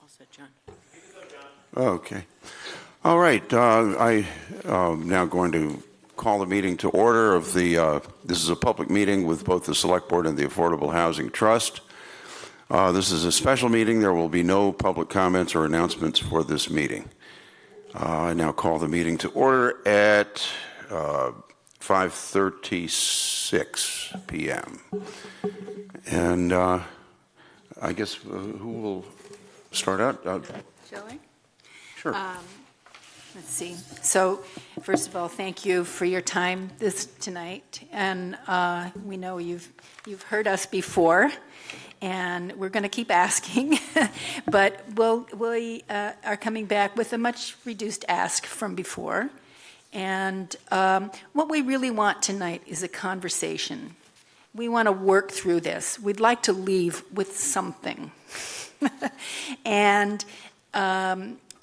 All set, John. Okay. All right. I'm now going to call the meeting to order of the, this is a public meeting with both the Select Board and the Affordable Housing Trust. This is a special meeting. There will be no public comments or announcements for this meeting. I now call the meeting to order at 5:36 p.m. And I guess who will start out? Shall I? Sure. Let's see. So, first of all, thank you for your time tonight. And we know you've heard us before, and we're going to keep asking. But we are coming back with a much reduced ask from before. And what we really want tonight is a conversation. We want to work through this. We'd like to leave with something. And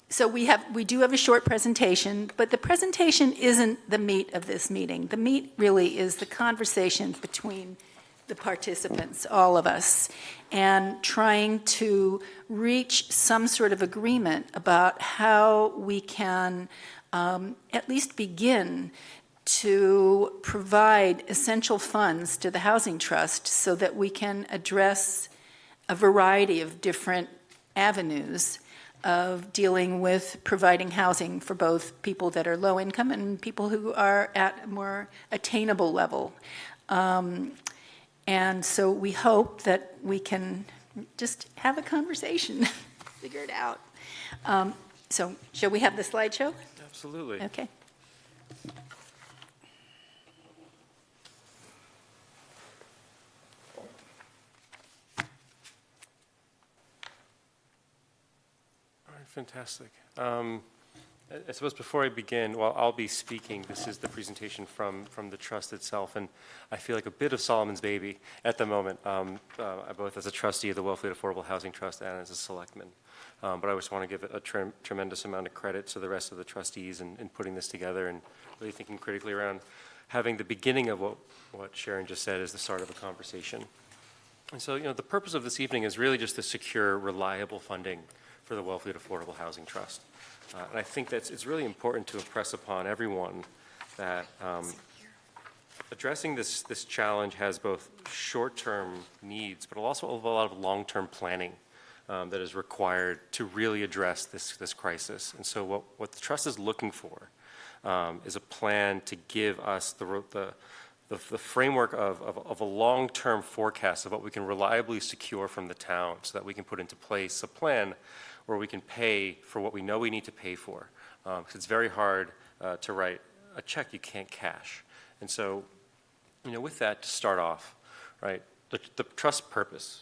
so we do have a short presentation, but the presentation isn't the meat of this meeting. The meat really is the conversation between the participants, all of us, and trying to reach some sort of agreement about how we can at least begin to provide essential funds to the Housing Trust so that we can address a variety of different avenues of dealing with providing housing for both people that are low income and people who are at a more attainable level. And so we hope that we can just have a conversation, figure it out. So shall we have the slideshow? Absolutely. Okay. Fantastic. I suppose before I begin, while I'll be speaking, this is the presentation from the Trust itself, and I feel like a bit of Solomon's baby at the moment, both as a trustee of the Wellfleet Affordable Housing Trust and as a selectman. But I just want to give a tremendous amount of credit to the rest of the trustees in putting this together and really thinking critically around having the beginning of what Sharon just said as the start of a conversation. And so, the purpose of this evening is really just to secure reliable funding for the Wellfleet Affordable Housing Trust. And I think it's really important to impress upon everyone that addressing this challenge has both short-term needs, but also a lot of long-term planning that is required to really address this crisis. And so what the Trust is looking for is a plan to give us the framework of a long-term forecast of what we can reliably secure from the town so that we can put into place a plan where we can pay for what we know we need to pay for. Because it's very hard to write a check you can't cash. And so, with that, to start off, right, the Trust purpose,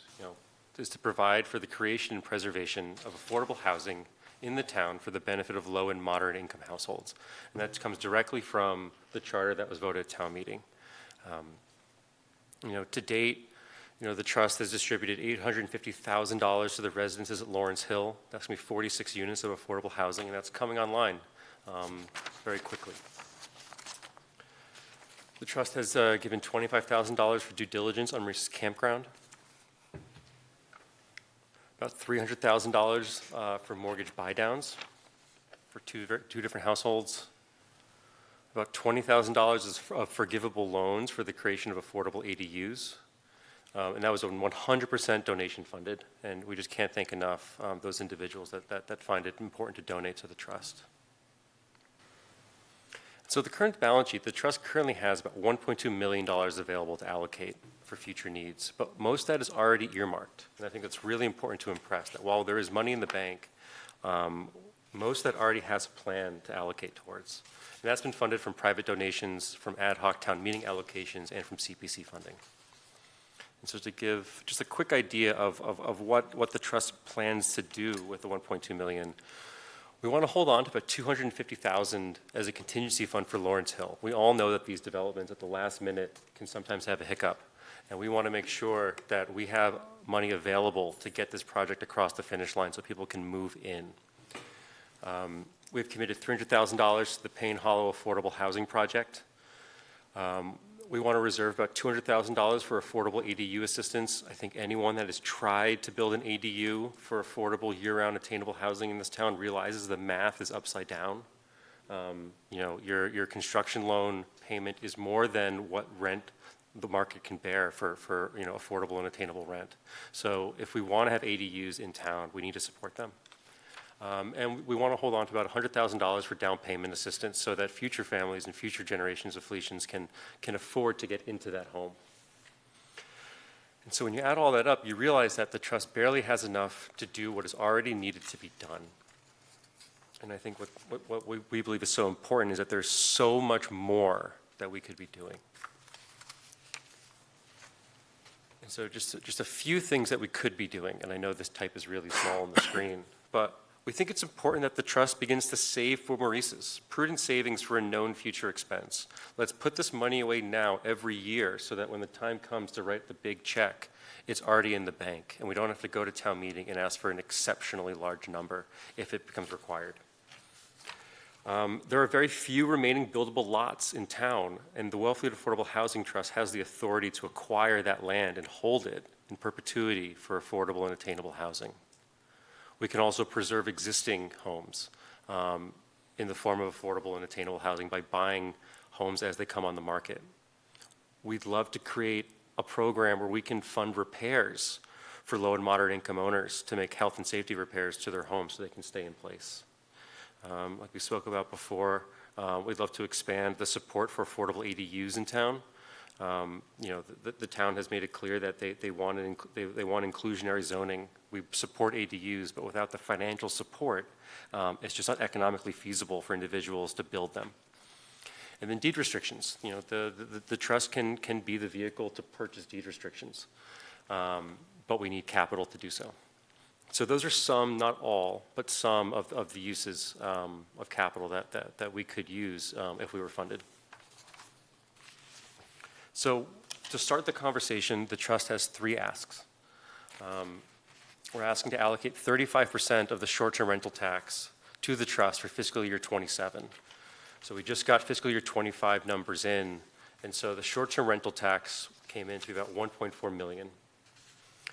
is to provide for the creation and preservation of affordable housing in the town for the benefit of low and moderate income households. And that comes directly from the charter that was voted at town meeting. To date, the Trust has distributed $850,000 to the residences at Lawrence Hill. That's going to be 46 units of affordable housing, and that's coming online very quickly. The Trust has given $25,000 for due diligence on Maurice's campground, about $300,000 for mortgage buy-downs for two different households, about $20,000 of forgivable loans for the creation of affordable ADUs. And that was 100% donation funded, and we just can't thank enough those individuals that find it important to donate to the Trust. So the current balance sheet, the Trust currently has about $1.2 million available to allocate for future needs, but most of that is already earmarked. And I think that's really important to impress, that while there is money in the bank, most of that already has a plan to allocate towards. And that's been funded from private donations, from ad hoc town meeting allocations, and from CPC funding. And so to give just a quick idea of what the Trust plans to do with the $1.2 million, we want to hold on to about $250,000 as a contingency fund for Lawrence Hill. We all know that these developments at the last minute can sometimes have a hiccup, and we want to make sure that we have money available to get this project across the finish line so people can move in. We've committed $300,000 to the Payne Hollow Affordable Housing Project. we want to reserve about $200,000 for affordable ADU assistance. I think anyone that has tried to build an ADU for affordable year-round attainable housing in this town realizes the math is upside down. You know, your construction loan payment is more than what rent the market can bear for you know, affordable and attainable rent. So if we want to have ADUs in town, we need to support them. And we want to hold on to about $100,000 for down payment assistance so that future families and future generations of Felicians can afford to get into that home. And so when you add all that up, you realize that the trust barely has enough to do what is already needed to be done. And I think what we believe is so important is that there's so much more that we could be doing. And so just a few things that we could be doing, and I know this type is really small on the screen, but we think it's important that the trust begins to save for Maurice's, prudent savings for a known future expense. Let's put this money away now every year so that when the time comes to write the big check, it's already in the bank, and we don't have to go to town meeting and ask for an exceptionally large number if it becomes required. There are very few remaining buildable lots in town, and the Wellfleet Affordable Housing Trust has the authority to acquire that land and hold it in perpetuity for affordable and attainable housing. We can also preserve existing homes in the form of affordable and attainable housing by buying homes as they come on the market. We'd love to create a program where we can fund repairs for low and moderate income owners to make health and safety repairs to their homes so they can stay in place. Like we spoke about before, we'd love to expand the support for affordable ADUs in town. You know, the town has made it clear that they want inclusionary zoning. We support ADUs, but without the financial support, it's just not economically feasible for individuals to build them. And then deed restrictions. You know, the trust can be the vehicle to purchase deed restrictions, but we need capital to do so. So those are some, not all, but some of the uses of capital that we could use if we were funded. So to start the conversation, the trust has three asks. We're asking to allocate 35% of the short-term rental tax to the trust for fiscal year 27. So we just got fiscal year 25 numbers in, and so the short-term rental tax came in to be about 1.4 million.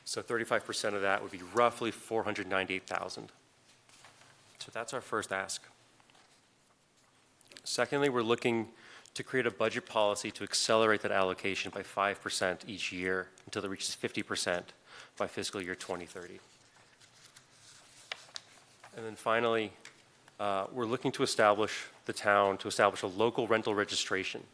So 35% of that would be roughly 498,000. So that's our first ask. Secondly, we're looking to create a budget policy to accelerate that allocation by 5% each year until it reaches 50% by fiscal year 2030. And then finally, we're looking to establish a local rental registration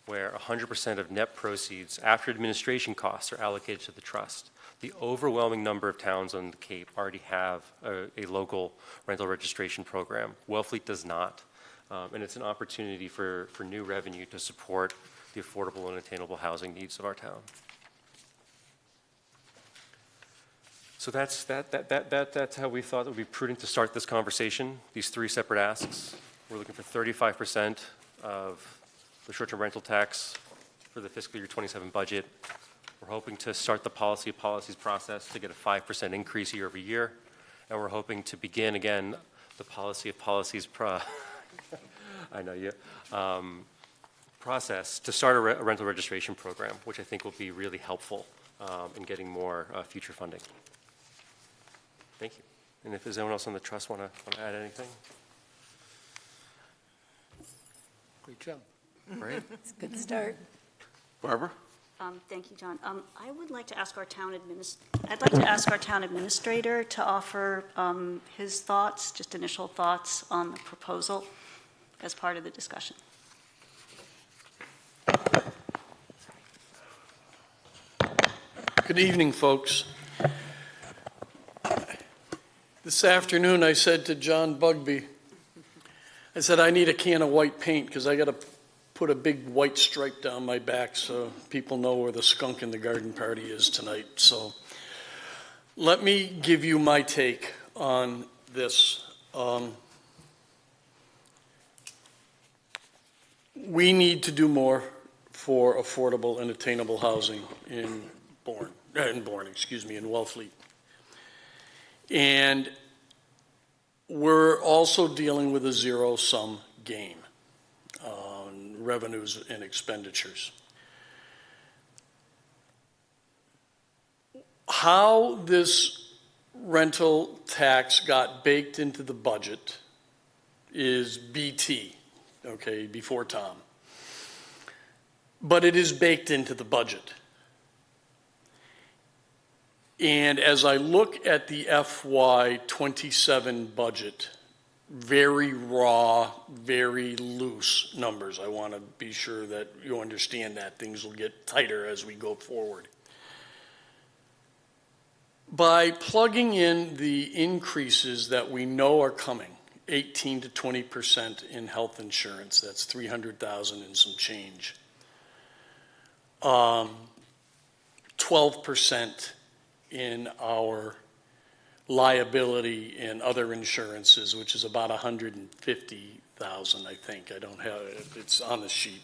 where 100% of net proceeds after administration costs are allocated to the trust. The overwhelming number of towns on the Cape already have a local rental registration program. Wellfleet does not. And it's an opportunity for new revenue to support the affordable and attainable housing needs of our town. So that's how we thought it would be prudent to start this conversation, these three separate asks. We're looking for 35% of the short-term rental tax for the fiscal year 27 budget. We're hoping to start the policy of policies process to get a 5% increase year over year. And we're hoping to begin again the policy of policies process to start a rental registration program, which I think will be really helpful in getting more future funding. Thank you. And if there's anyone else on the trust want to add anything? Great job. Right? It's a good start. Barbara? Thank you, John. I would like to ask our town administrator to offer his thoughts, just initial thoughts on the proposal as part of the discussion. Good evening, folks. This afternoon, I said to John Bugby, I said, I need a can of white paint because I got to put a big white stripe down my back so people know where the skunk in the garden party is tonight. So let me give you my take on this. We need to do more for affordable and attainable housing in Wellfleet. And we're also dealing with a zero-sum game on revenues and expenditures. How this rental tax got baked into the budget is BT, okay, before Tom. But it is baked into the budget. And as I look at the FY27 budget, very raw, very loose numbers. I want to be sure that you understand that things will get tighter as we go forward. By plugging in the increases that we know are coming, 18 to 20% in health insurance, that's 300,000 and some change. 12% in our liability and other insurances, which is about 150,000, I think. I don't have it, it's on the sheet.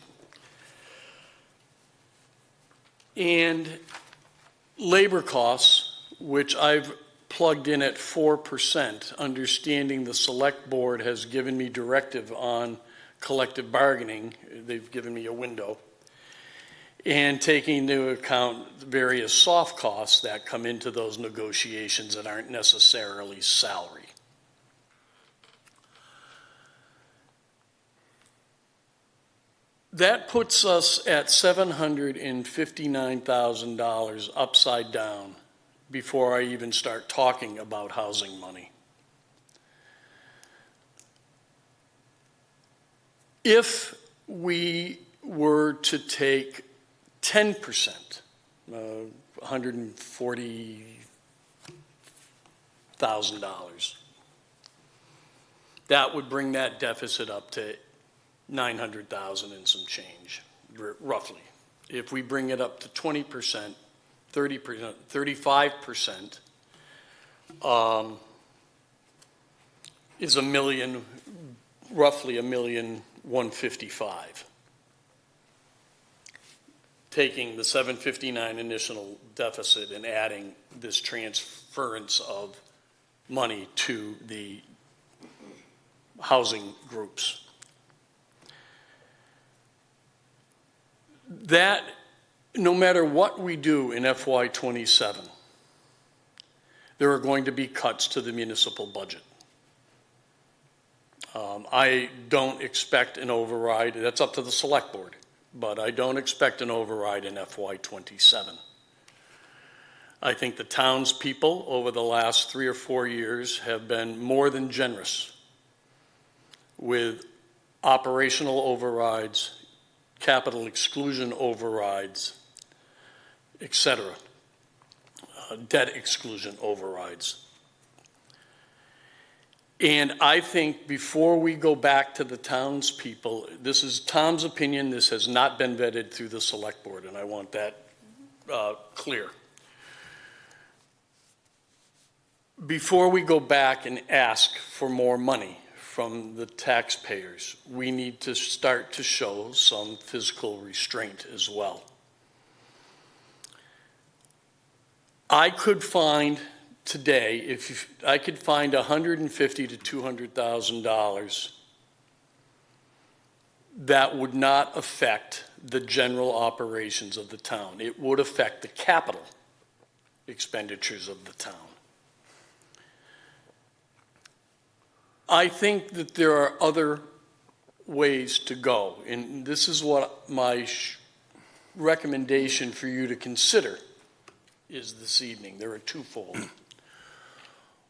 And labor costs, which I've plugged in at 4%, understanding the select board has given me directive on collective bargaining. They've given me a window. And taking into account various soft costs that come into those negotiations that aren't necessarily salary. That puts us at $759,000 upside down before I even start talking about housing money. If we were to take 10%, $140,000. That would bring that deficit up to 900,000 and some change, roughly. If we bring it up to 20%, 30%, 35%, is roughly $1,155,000. Taking the 759 initial deficit and adding this transference of money to the housing groups. That, no matter what we do in FY27, there are going to be cuts to the municipal budget. I don't expect an override. That's up to the select board. But I don't expect an override in FY27. I think the townspeople over the last 3 or 4 years have been more than generous with operational overrides, capital exclusion overrides, et cetera, debt exclusion overrides. And I think before we go back to the townspeople, this is Tom's opinion, this has not been vetted through the select board, and I want that clear. Before we go back and ask for more money from the taxpayers, we need to start to show some physical restraint as well. I could find today, if I could find $150,000 to $200,000 that would not affect the general operations of the town. It would affect the capital expenditures of the town. I think that there are other ways to go, and this is what my recommendation for you to consider is this evening. There are twofold.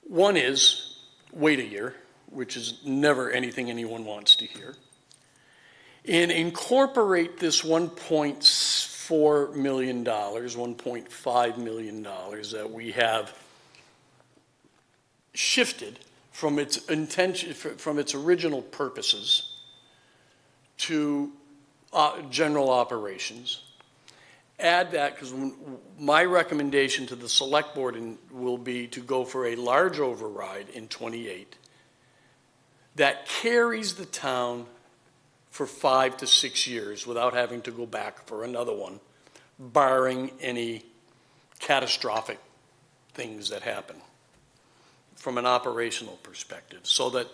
One is wait a year, which is never anything anyone wants to hear, and incorporate this $1.4 million, $1.5 million that we have shifted from its intention, from its original purposes to general operations. Add that, because my recommendation to the select board will be to go for a large override in '28 that carries the town for 5 to 6 years without having to go back for another one, barring any catastrophic things that happen from an operational perspective, so that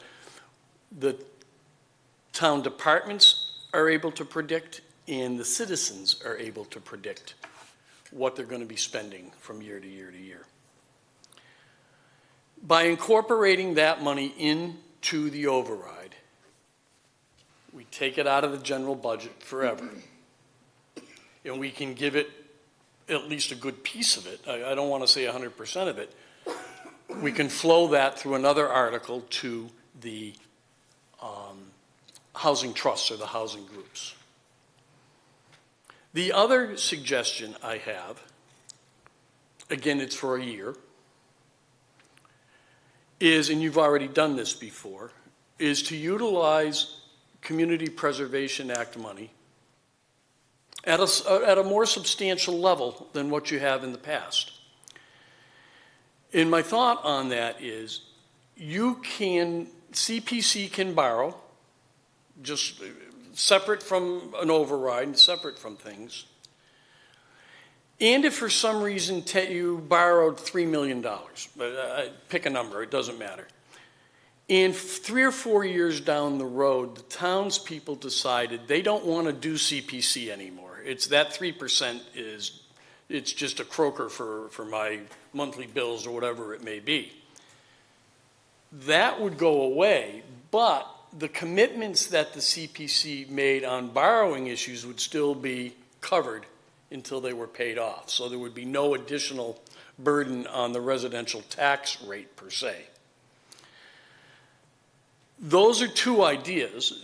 the town departments are able to predict and the citizens are able to predict what they're going to be spending from year to year to year. By incorporating that money into the override, we take it out of the general budget forever. And we can give it at least a good piece of it. I don't want to say 100% of it. We can flow that through another article to the housing trusts or the housing groups. The other suggestion I have, again, it's for a year, is, and you've already done this before, is to utilize Community Preservation Act money at a more substantial level than what you have in the past. And my thought on that is CPC can borrow, just separate from an override and separate from things. And if for some reason you borrowed $3 million, pick a number, it doesn't matter. And 3 or 4 years down the road, the townspeople decided they don't want to do CPC anymore. It's that 3% it's just a croaker for my monthly bills or whatever it may be. That would go away, but the commitments that the CPC made on borrowing issues would still be covered until they were paid off. So there would be no additional burden on the residential tax rate per se. Those are two ideas.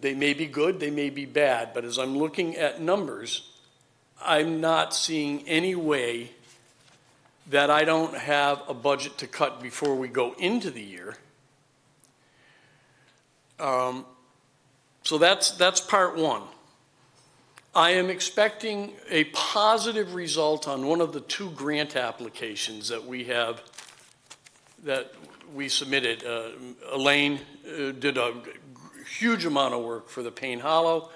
They may be good, they may be bad, but as I'm looking at numbers, I'm not seeing any way that I don't have a budget to cut before we go into the year. So that's part one. I am expecting a positive result on one of the 2 grant applications that we submitted. Elaine did a huge amount of work for the Payne Hollow.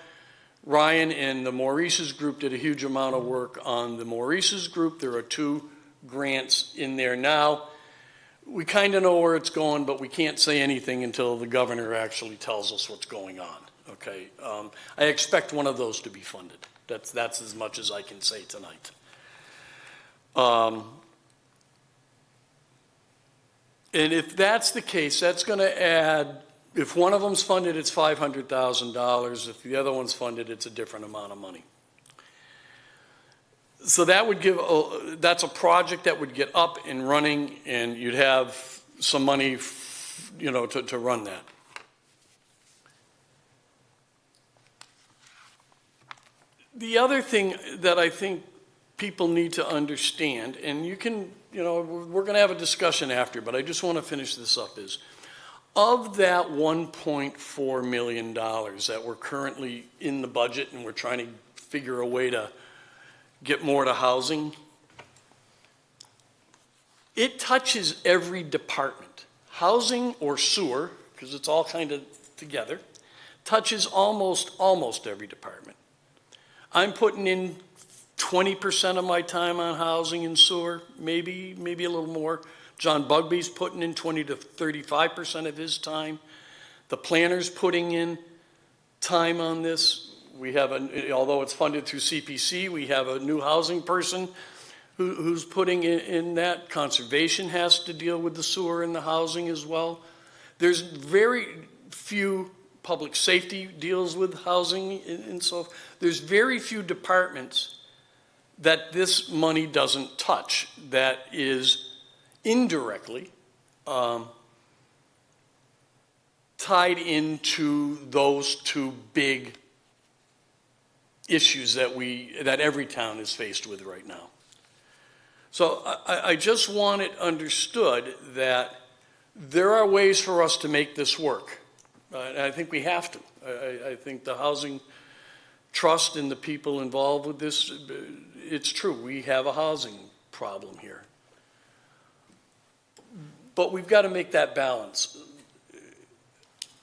Ryan and the Maurice's group did a huge amount of work on the Maurice's group. There are 2 grants in there now. We kind of know where it's going, but we can't say anything until the governor actually tells us what's going on. Okay, I expect one of those to be funded. That's as much as I can say tonight. And if that's the case, that's going to add, if one of them's funded, it's $500,000. If the other one's funded, it's a different amount of money. So that would give, that's a project that would get up and running, and you'd have some money, to run that. The other thing that I think people need to understand, and you can, we're going to have a discussion after, but I just want to finish this up, is of that $1.4 million that we're currently in the budget and we're trying to figure a way to get more to housing, it touches every department. Housing or sewer, because it's all kind of together, touches almost every department. I'm putting in 20% of my time on housing and sewer, maybe a little more. John Bugby's putting in 20 to 35% of his time. The planner's putting in time on this. We have, although it's funded through CPC, we have a new housing person who's putting in that. Conservation has to deal with the sewer and the housing as well. There's very few, public safety deals with housing and so there's very few departments that this money doesn't touch that is indirectly tied into those 2 big issues that every town is faced with right now. So I just want it understood that there are ways for us to make this work. I think we have to. I think the housing trust and the people involved with this, it's true, we have a housing problem here. But we've got to make that balance.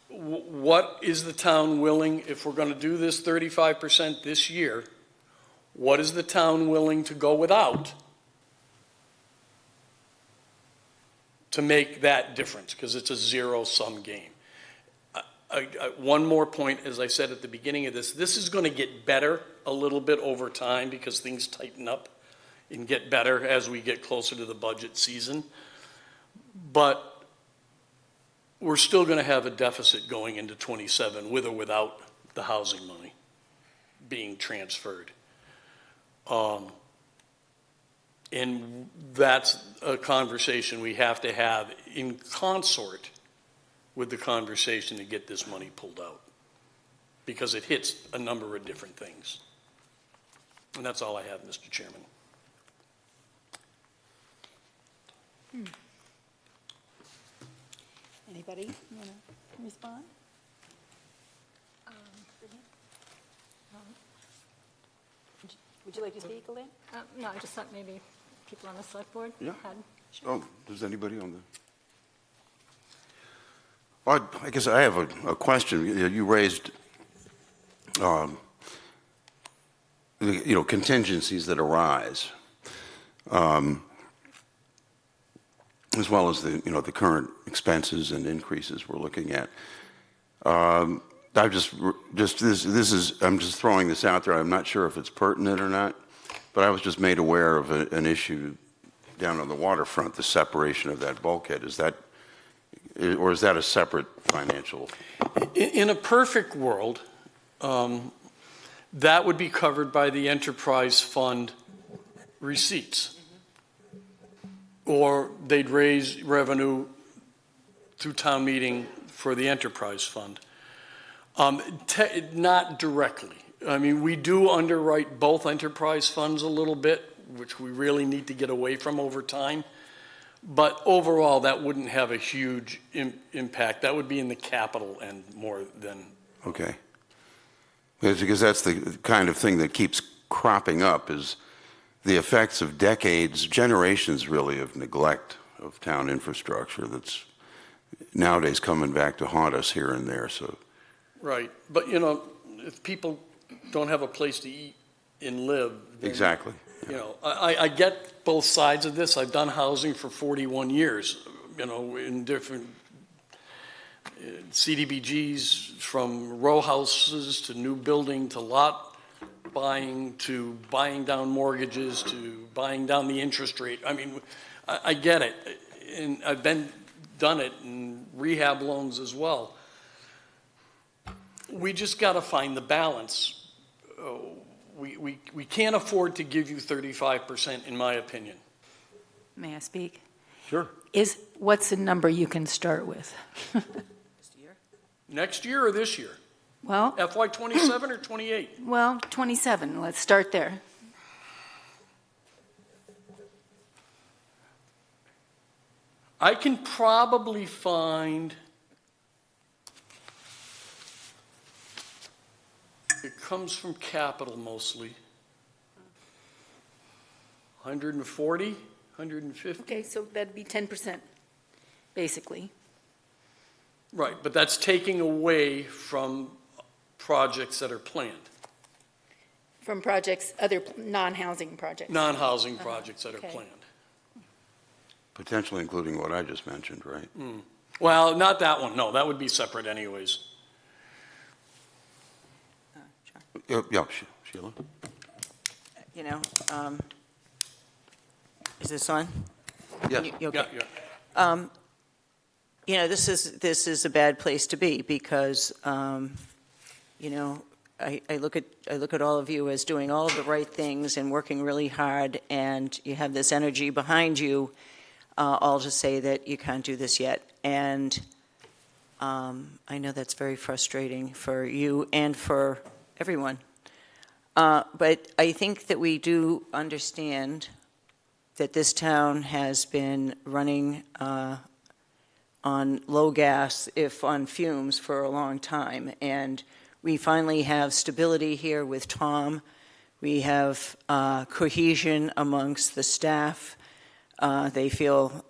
What is the town willing, if we're going to do this 35% this year, what is the town willing to go without to make that difference? Because it's a zero-sum game. One more point, as I said at the beginning of this is going to get better a little bit over time because things tighten up and get better as we get closer to the budget season. But we're still going to have a deficit going into '27 with or without the housing money being transferred. And that's a conversation we have to have in consort with the conversation to get this money pulled out, because it hits a number of different things. And that's all I have, Mr. Chairman. Anybody want to respond? Would you like to speak, Elaine? No, I just thought maybe people on the select board Yeah. had. Oh, does anybody on the? Well, I guess I have a question. You raised, contingencies that arise, as well as the current expenses and increases we're looking at. I'm just throwing this out there. I'm not sure if it's pertinent or not, but I was just made aware of an issue down on the waterfront, the separation of that bulkhead. Is that a separate financial? In a perfect world, that would be covered by the enterprise fund receipts. Or they'd raise revenue through town meeting for the enterprise fund. Not directly. I mean, we do underwrite both enterprise funds a little bit, which we really need to get away from over time. But overall, that wouldn't have a huge impact. That would be in the capital end more than. Okay. Because that's the kind of thing that keeps cropping up, is the effects of decades, generations really, of neglect of town infrastructure that's nowadays coming back to haunt us here and there. So. Right. But, if people don't have a place to eat and live. Then, Exactly. I get both sides of this. I've done housing for 41 years, in different CDBGs, from row houses to new building to lot buying to buying down mortgages to buying down the interest rate. I mean, I get it. And I've done it in rehab loans as well. We just got to find the balance. We can't afford to give you 35%, in my opinion. May I speak? Sure. What's a number you can start with? Next year or this year? Well, FY '27 or '28? well, 27, let's start there. I can probably find, it comes from capital mostly, 140, 150. Okay, so that'd be 10%, basically. Right, but that's taking away from projects that are planned, From projects, other non-housing projects. non-housing projects that are okay. planned. Potentially including what I just mentioned, right? Well, not that one, no, that would be separate anyways. Yeah, Sheila? Is this on? Yes. Okay. Yeah. This is a bad place to be because, I look at all of you as doing all of the right things and working really hard, and you have this energy behind you, all to say that you can't do this yet. And I know that's very frustrating for you and for everyone. But I think that we do understand that this town has been running on low gas, if on fumes, for a long time. And we finally have stability here with Tom. We have cohesion amongst the staff. They feel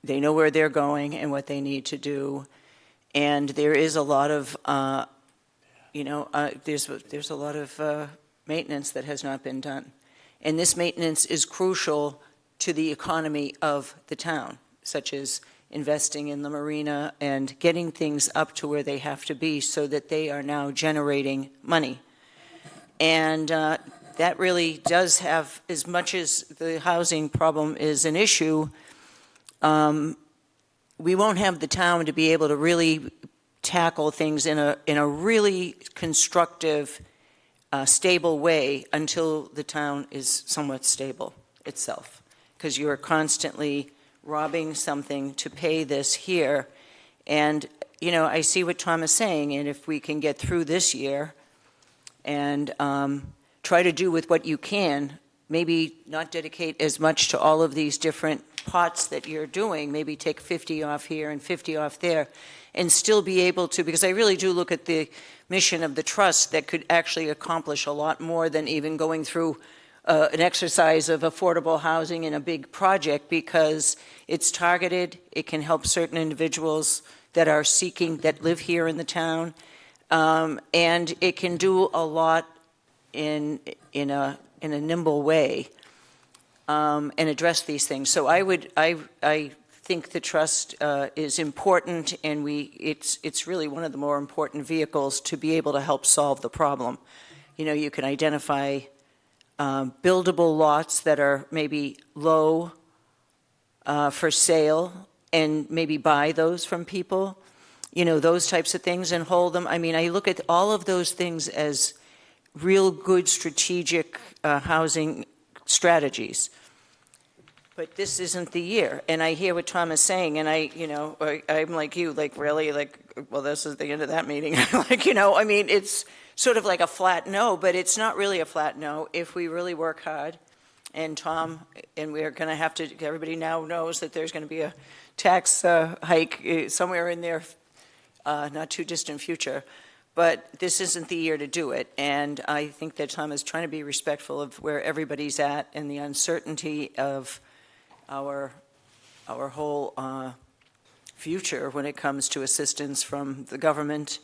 they know where they're going and what they need to do. And there is a lot of, there's a lot of maintenance that has not been done. And this maintenance is crucial to the economy of the town, such as investing in the marina and getting things up to where they have to be so that they are now generating money. And that really does have, as much as the housing problem is an issue, we won't have the town to be able to really tackle things in a really constructive, stable way until the town is somewhat stable itself. Because you are constantly robbing something to pay this here. And, you know, I see what Tom is saying, and if we can get through this year and try to do with what you can, maybe not dedicate as much to all of these different pots that you're doing, maybe take 50 off here and 50 off there, and still be able to, because I really do look at the mission of the trust that could actually accomplish a lot more than even going through an exercise of affordable housing in a big project, because it's targeted, it can help certain individuals that are seeking, that live here in the town, and it can do a lot in a nimble way, and address these things. So I think the trust is important, and it's really one of the more important vehicles to be able to help solve the problem. You know, you can identify buildable lots that are maybe low for sale, and maybe buy those from people, you know, those types of things, and hold them. I mean, I look at all of those things as real good strategic housing strategies. But this isn't the year, and I hear what Tom is saying, and I'm like you, like, really, like, well, this is the end of that meeting. Like, you know, I mean, it's sort of like a flat no, but it's not really a flat no if we really work hard. And Tom, and we're going to have to, everybody now knows that there's going to be a tax hike somewhere in there, not too distant future. But this isn't the year to do it, and I think that Tom is trying to be respectful of where everybody's at and the uncertainty of our whole future when it comes to assistance from the government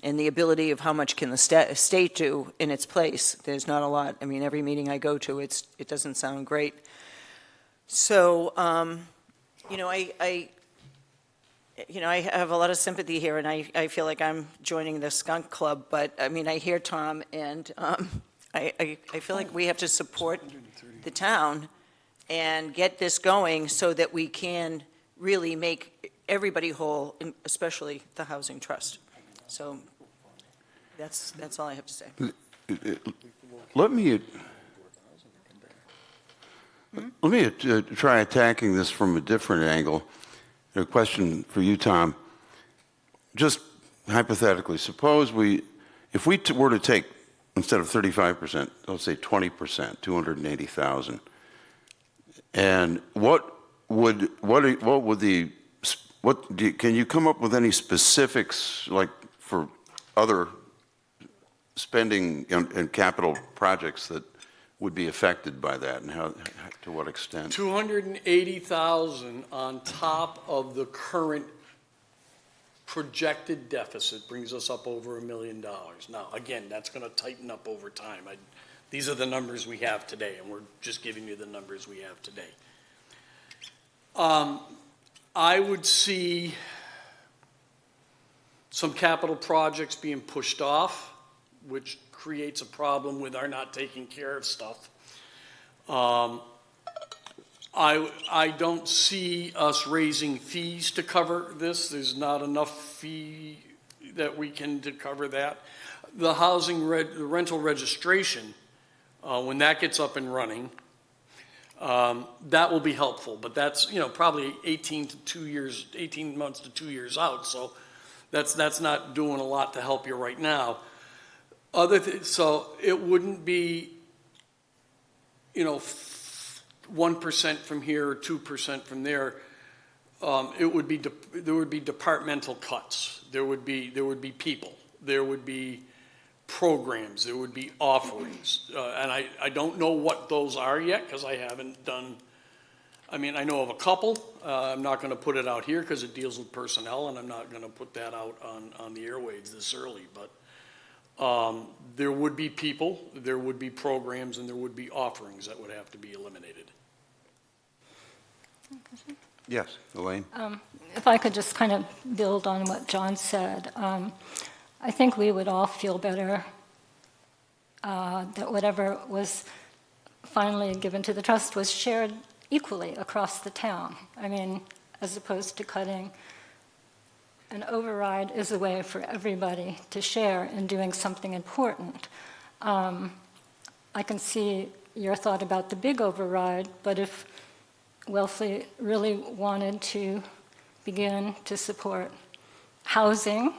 and the ability of how much can the state do in its place. There's not a lot. I mean, every meeting I go to, it doesn't sound great. So, you know, I have a lot of sympathy here, and I feel like I'm joining the skunk club, but I mean, I hear Tom, and I feel like we have to support the town and get this going so that we can really make everybody whole, and especially the housing trust. So that's all I have to say. Let me try attacking this from a different angle. A question for you, Tom. Just hypothetically, suppose if we were to take, instead of 35%, let's say 20%, 280,000, and can you come up with any specifics, like for other spending and capital projects that would be affected by that, and how, to what extent? 280,000 on top of the current projected deficit brings us up over $1 million. Now, again, that's going to tighten up over time. These are the numbers we have today, and we're just giving you the numbers we have today. I would see some capital projects being pushed off, which creates a problem with our not taking care of stuff. I don't see us raising fees to cover this. There's not enough fee that we can to cover that. The the rental registration, when that gets up and running, that will be helpful, but that's, you know, probably 18 months to 2 years out. So that's not doing a lot to help you right now. So it wouldn't be, you know, 1% from here or 2% from there. There would be departmental cuts. There would be people. There would be programs. There would be offerings. And I don't know what those are yet, because I haven't done. I mean, I know of a couple. I'm not going to put it out here because it deals with personnel, and I'm not going to put that out on the airwaves this early. But there would be people, there would be programs, and there would be offerings that would have to be eliminated. Yes, Elaine? If I could just kind of build on what John said, I think we would all feel better that whatever was finally given to the trust was shared equally across the town. I mean, as opposed to cutting, an override is a way for everybody to share in doing something important. I can see your thought about the big override, but if Wellfleet really wanted to begin to support housing,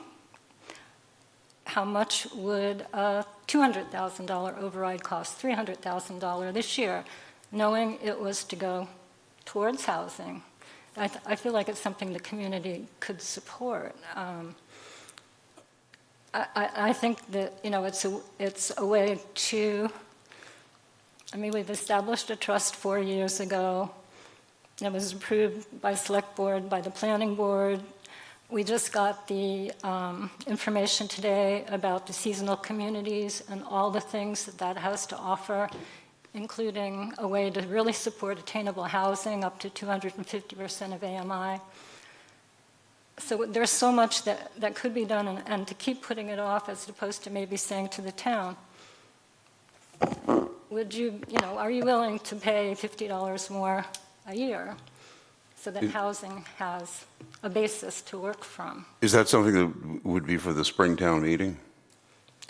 how much would a $200,000 override cost, $300,000 this year, knowing it was to go towards housing? I feel like it's something the community could support. I think that, you know, it's a way to, I mean, we've established a trust 4 years ago. It was approved by Select Board, by the Planning Board. We just got the information today about the seasonal communities and all the things that that has to offer, including a way to really support attainable housing up to 250% of AMI. So there's so much that could be done, and to keep putting it off as opposed to maybe saying to the town, would you, are you willing to pay $50 more a year so that housing has a basis to work from? Is that something that would be for the Springtown meeting?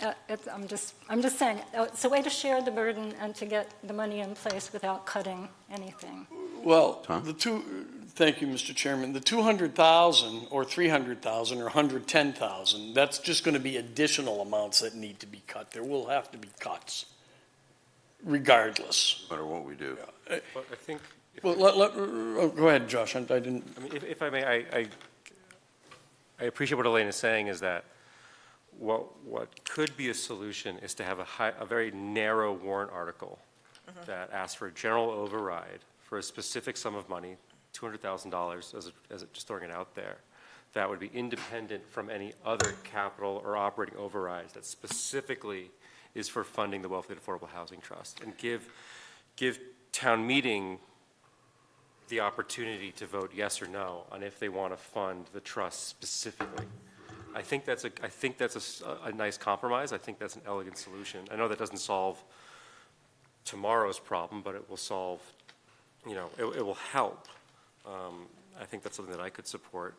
I'm just saying, it's a way to share the burden and to get the money in place without cutting anything. Well, Tom? thank you, Mr. Chairman. The 200,000 or 300,000 or 110,000, that's just going to be additional amounts that need to be cut. There will have to be cuts, regardless. No matter what we do. But I think, Well, go ahead, Josh. I didn't. I mean, if I may, I appreciate what Elaine is saying, is that what could be a solution is to have a very narrow warrant article that asks for a general override for a specific sum of money, $200,000, as just throwing it out there, that would be independent from any other capital or operating overrides that specifically is for funding the Wellfleet Affordable Housing Trust, and give town meeting the opportunity to vote yes or no on if they want to fund the trust specifically. I think that's a nice compromise. I think that's an elegant solution. I know that doesn't solve tomorrow's problem, but it will solve, it will help. I think that's something that I could support,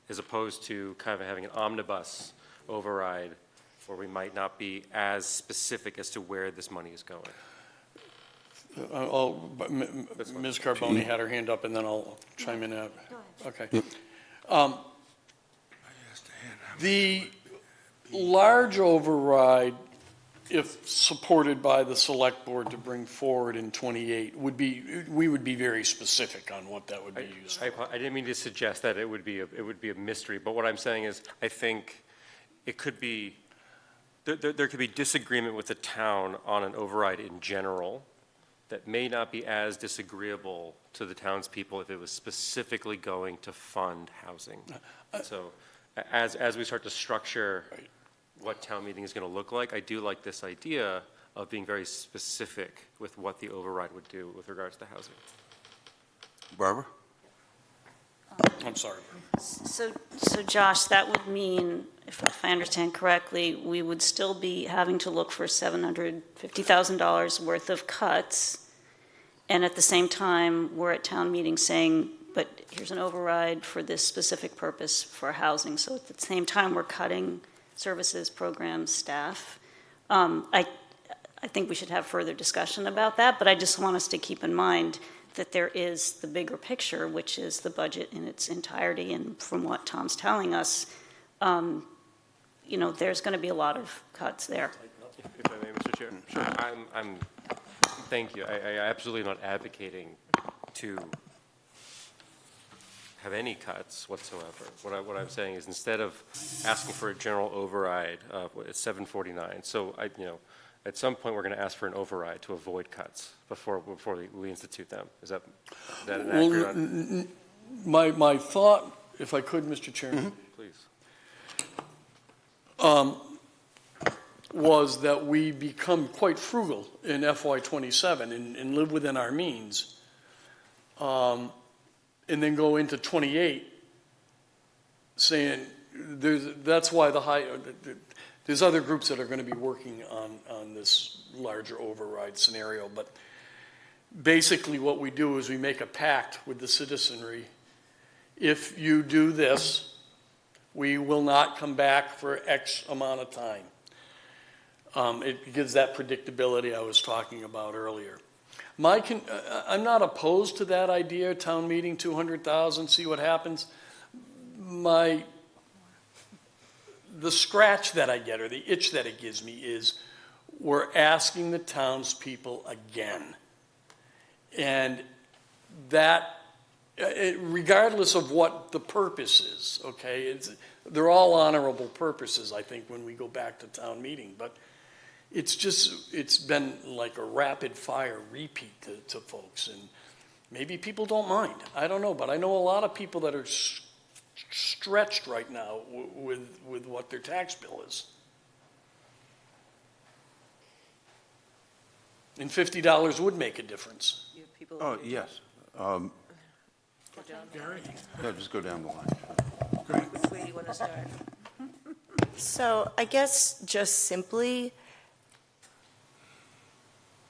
as opposed to kind of having an omnibus override where we might not be as specific as to where this money is going. Ms. Carboni had her hand up, and then I'll chime in. Okay. The large override, if supported by the Select Board to bring forward in 28, we would be very specific on what that would be used for. I didn't mean to suggest that it would be a mystery, but what I'm saying is I think it could be, there could be disagreement with the town on an override in general that may not be as disagreeable to the townspeople if it was specifically going to fund housing. So as we start to structure what town meeting is going to look like, I do like this idea of being very specific with what the override would do with regards to housing. Barbara? I'm sorry. So Josh, that would mean, if I understand correctly, we would still be having to look for $750,000 worth of cuts, and at the same time, we're at town meeting saying, but here's an override for this specific purpose for housing. So at the same time, we're cutting services, programs, staff. I think we should have further discussion about that, but I just want us to keep in mind that there is the bigger picture, which is the budget in its entirety. And from what Tom's telling us, there's going to be a lot of cuts there. If I may, Mr. Chair. Sure. Thank you. I absolutely am not advocating to have any cuts whatsoever. What I'm saying is, instead of asking for a general override, it's 749. So at some point we're going to ask for an override to avoid cuts before we institute them. Is that an accurate? My thought, if I could, Mr. Chairman, Please. was that we become quite frugal in FY27 and live within our means, and then go into 28 saying that's why there's other groups that are going to be working on this larger override scenario, but basically what we do is we make a pact with the citizenry. If you do this, we will not come back for X amount of time. It gives that predictability I was talking about earlier. I'm not opposed to that idea, town meeting, 200,000, see what happens. The scratch that I get, or the itch that it gives me, is we're asking the townspeople again. And that, regardless of what the purpose is, okay, they're all honorable purposes, I think, when we go back to town meeting, but it's been like a rapid fire repeat to folks, and maybe people don't mind. I don't know, but I know a lot of people that are stretched right now with what their tax bill is. And $50 would make a difference. Oh, yes. Gary? Yeah, just go down the line. Which way do you want to start? So I guess just simply,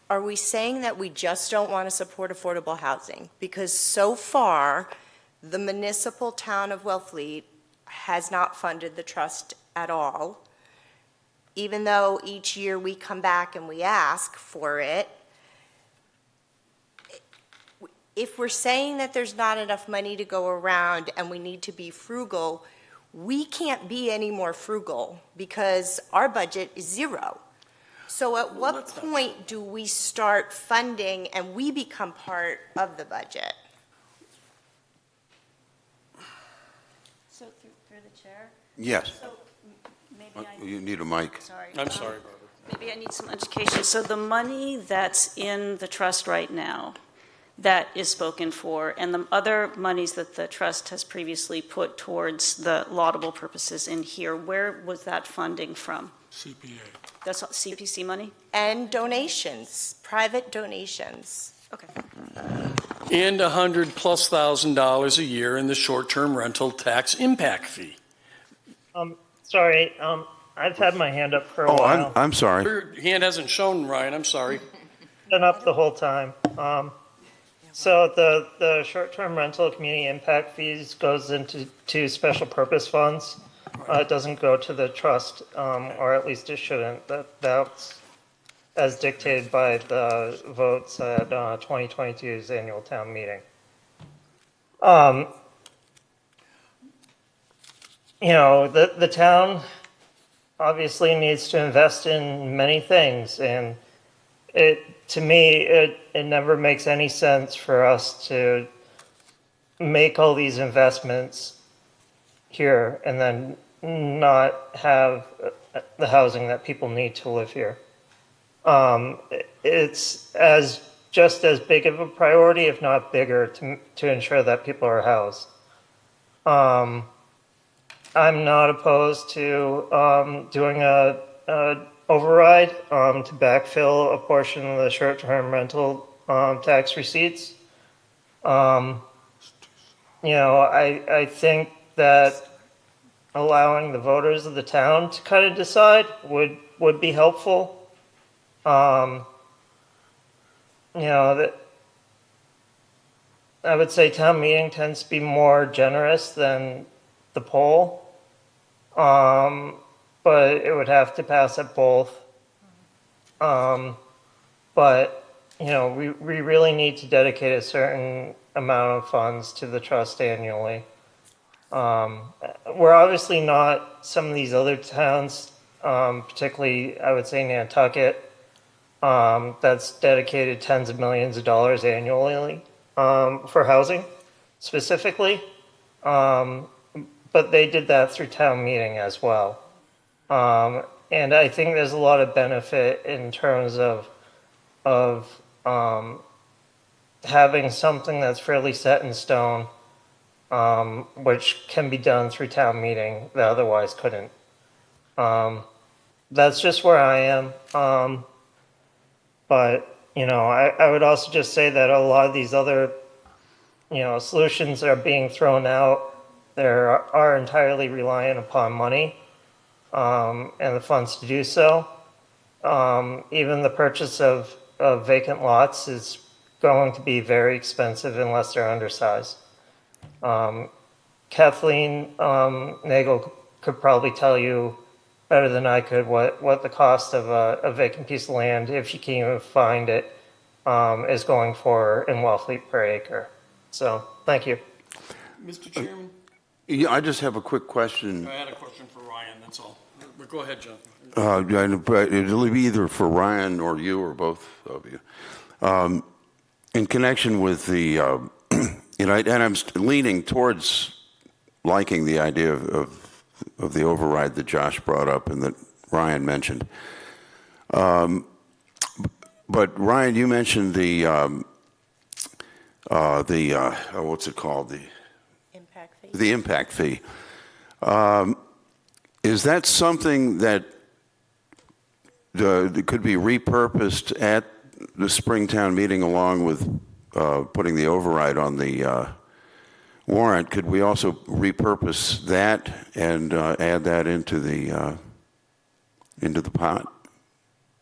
are we saying that we just don't want to support affordable housing? Because so far, the municipal town of Wellfleet has not funded the trust at all. Even though each year we come back and we ask for it, if we're saying that there's not enough money to go around and we need to be frugal, we can't be any more frugal because our budget is zero. So at what point do we start funding and we become part of the budget? So through the chair, Yes. so maybe You need a mic. sorry. I'm sorry, Barbara. Maybe I need some education. So the money that's in the trust right now, that is spoken for, and the other monies that the trust has previously put towards the laudable purposes in here, where was that funding from? CPA. That's all CPC money? And donations, private donations. Okay. And $100,000+ a year in the short-term rental tax impact fee. Sorry, I've had my hand up for a Oh, while. I'm sorry. Your hand hasn't shown, Ryan, I'm sorry. Been up the whole time. So the short-term rental community impact fees goes into special purpose funds. It doesn't go to the trust, or at least it shouldn't. That's as dictated by the votes at 2022's annual town meeting. The town obviously needs to invest in many things, and to me, it never makes any sense for us to make all these investments here and then not have the housing that people need to live here. It's just as big of a priority, if not bigger, to ensure that people are housed. I'm not opposed to doing a override to backfill a portion of the short-term rental tax receipts. I think that allowing the voters of the town to kind of decide would be helpful. That I would say town meeting tends to be more generous than the poll. But it would have to pass at both. But we really need to dedicate a certain amount of funds to the trust annually. We're obviously not some of these other towns, particularly I would say Nantucket, that's dedicated tens of millions of dollars annually for housing specifically. But they did that through town meeting as well. And I think there's a lot of benefit in terms of having something that's fairly set in stone, which can be done through town meeting that otherwise couldn't. That's just where I am. But I would also just say that a lot of these other solutions that are being thrown out there are entirely reliant upon money. and the funds to do so. Even the purchase of vacant lots is going to be very expensive unless they're undersized. Kathleen Nagel could probably tell you better than I could what the cost of a vacant piece of land, if you can even find it, is going for in Wellfleet per acre. So, thank you. Mr. Chairman, Yeah, I just have a quick question. I had a question for Ryan, that's all. But go ahead, John. It'll be either for Ryan or you or both of you. In connection with the, and I'm leaning towards liking the idea of the override that Josh brought up and that Ryan mentioned. But Ryan, you mentioned what's it called? Impact fee. The impact fee. Is that something that could be repurposed at the Springtown meeting along with putting the override on the warrant? Could we also repurpose that and add that into the pot?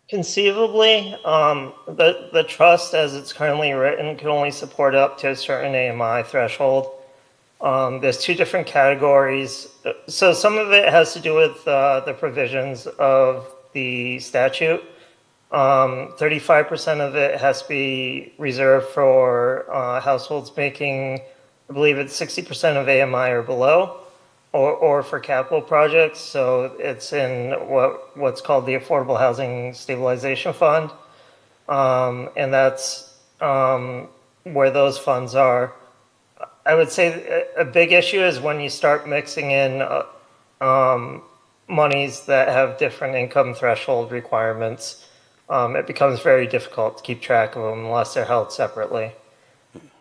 Conceivably, the trust as it's currently written can only support up to a certain AMI threshold. There's two different categories. So some of it has to do with the provisions of the statute. 35% of it has to be reserved for households making, I believe it's 60% of AMI or below, or for capital projects. So it's in what's called the Affordable Housing Stabilization Fund. And that's where those funds are. I would say a big issue is when you start mixing in monies that have different income threshold requirements. It becomes very difficult to keep track of them unless they're held separately.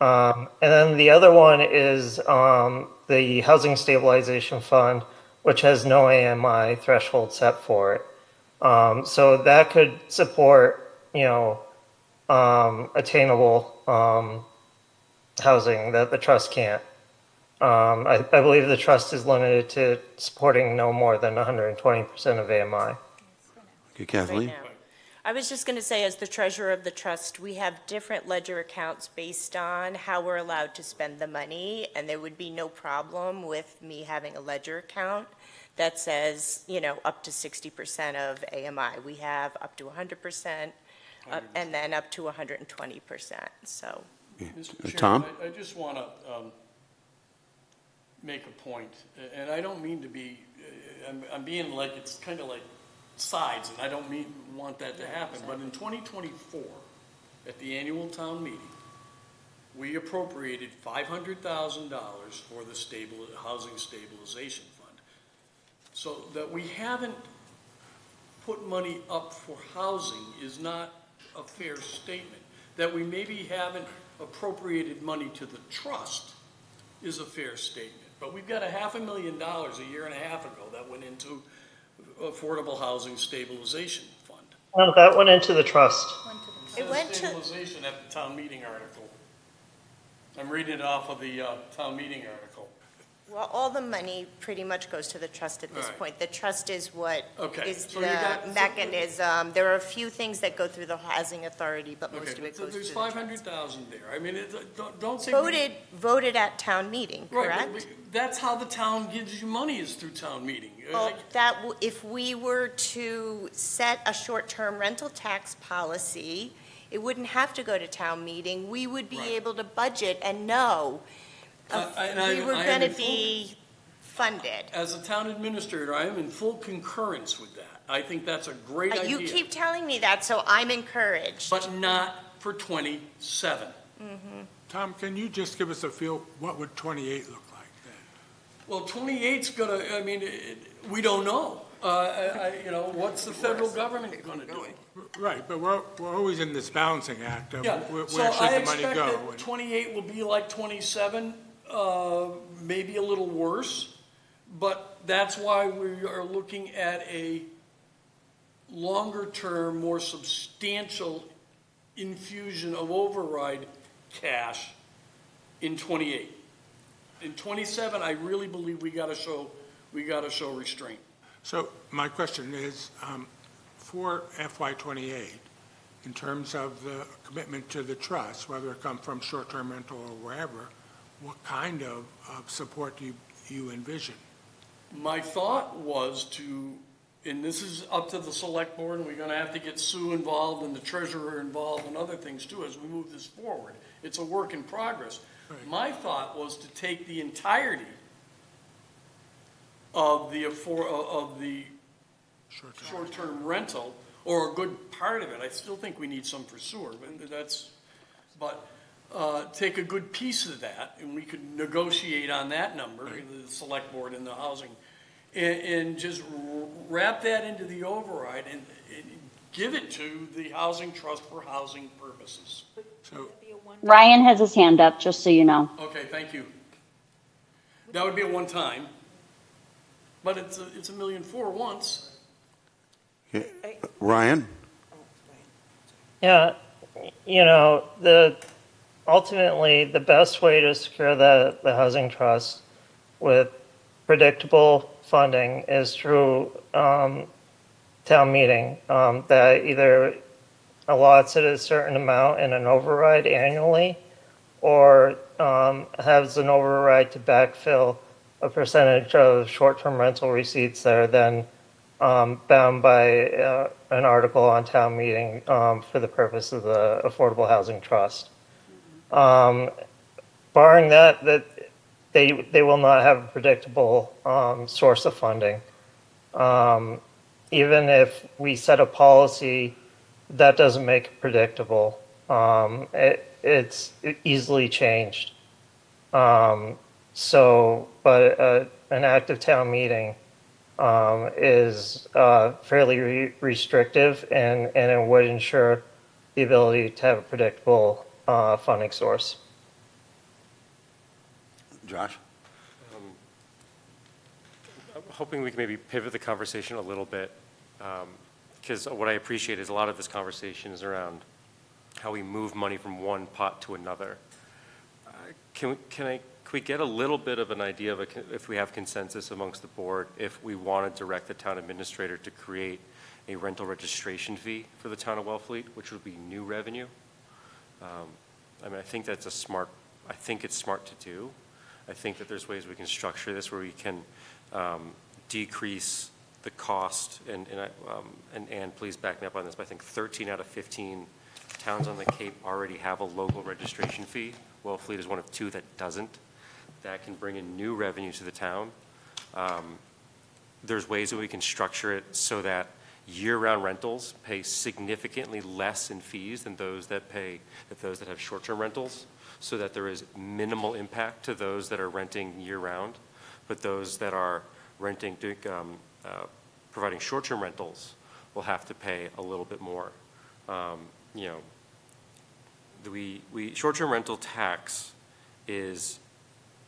And then the other one is the Housing Stabilization Fund, which has no AMI threshold set for it. So that could support, attainable housing that the trust can't. I believe the trust is limited to supporting no more than 120% of AMI. Okay, Kathleen? Right now. I was just going to say, as the treasurer of the trust, we have different ledger accounts based on how we're allowed to spend the money, and there would be no problem with me having a ledger account that says, up to 60% of AMI. We have up to 100%, and then up to 120%, so. Mr. Tom? Chairman, I just want to make a point, and I don't mean to be, I'm being like, it's kind of like sides, and I don't want that to happen, but in 2024, at the annual town meeting, we appropriated $500,000 for the Housing Stabilization Fund. So that we haven't put money up for housing is not a fair statement. That we maybe haven't appropriated money to the trust is a fair statement. But we've got $500,000 a year and a half ago that went into Affordable Housing Stabilization Fund. No, that went into the trust. It went to, Stabilization at the town meeting article. I'm reading it off of the town meeting article. well, all the money pretty much goes to the trust at this All right. point. The trust is what Okay, is so you got- the mechanism. There are a few things that go through the housing authority, but most Okay, of it so goes to there's the trust. 500,000 there. I mean, don't say. Voted at town meeting, Right, correct? but that's how the town gives you money, is through town meeting. Well, if we were to set a short-term rental tax policy, it wouldn't have to go to town meeting. We would be Right. able to budget and know we were I am going to in full- be funded. As a town administrator, I am in full concurrence with that. I think that's a great idea. You keep telling me that, so I'm encouraged. But not for 27. Tom, can you just give us a feel, what would 28 look like then? Well, 28's gonna, I mean, we don't know. What's the federal government gonna do? Right, but we're always in this balancing act of Yeah, where so should I the money expect go? that 28 will be like 27, maybe a little worse. But that's why we are looking at a longer-term, more substantial infusion of override cash in 28. In 27, I really believe we gotta show restraint. So my question is, for FY '28, in terms of the commitment to the trust, whether it come from short-term rental or wherever, what kind of support do you envision? My thought was to, and this is up to the select board, and we're gonna have to get Sue involved and the treasurer involved and other things too as we move this forward. It's a work in progress. Right. My thought was to take the entirety of the short-term rental, or a good part of it. I still think we need some for sewer, but take a good piece of that, and we could negotiate on that number, the select board and the housing, and just wrap that into the override and give it to the housing trust for housing purposes. So, Ryan has his hand up, just so you know. Okay, thank you. That would be a one-time, but it's $1.4 million once. Ryan? Yeah, ultimately, the best way to secure the housing trust with predictable funding is through town meeting that either allots it a certain amount in an override annually, or has an override to backfill a percentage of short-term rental receipts that are then bound by an article on town meeting for the purpose of the Affordable Housing Trust. Barring that they will not have a predictable source of funding. Even if we set a policy that doesn't make it predictable, it's easily changed. But an active town meeting is fairly restrictive, and it would ensure the ability to have a predictable funding source. Josh? I'm hoping we can maybe pivot the conversation a little bit, because what I appreciate is a lot of this conversation is around how we move money from one pot to another. Can we get a little bit of an idea of if we have consensus amongst the board, if we want to direct the town administrator to create a rental registration fee for the town of Wellfleet, which would be new revenue? I think that's it's smart to do. I think that there's ways we can structure this where we can decrease the cost, and Ann, please back me up on this, but I think 13 out of 15 towns on the Cape already have a local registration fee. Wellfleet is one of 2 that doesn't. That can bring in new revenue to the town. There's ways that we can structure it so that year-round rentals pay significantly less in fees than those that have short-term rentals, so that there is minimal impact to those that are renting year-round, but those that are renting, providing short-term rentals will have to pay a little bit more. Short-term rental tax is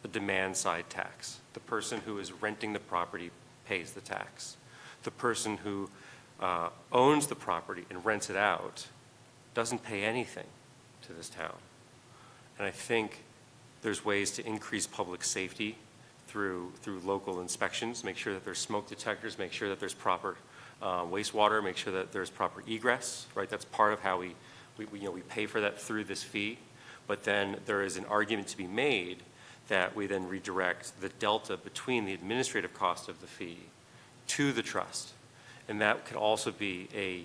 a demand-side tax. The person who is renting the property pays the tax. The person who owns the property and rents it out doesn't pay anything to this town. And I think there's ways to increase public safety through local inspections, make sure that there's smoke detectors, make sure that there's proper wastewater, make sure that there's proper egress, right? That's part of how we pay for that through this fee. But then there is an argument to be made that we then redirect the delta between the administrative cost of the fee to the trust. And that could also be a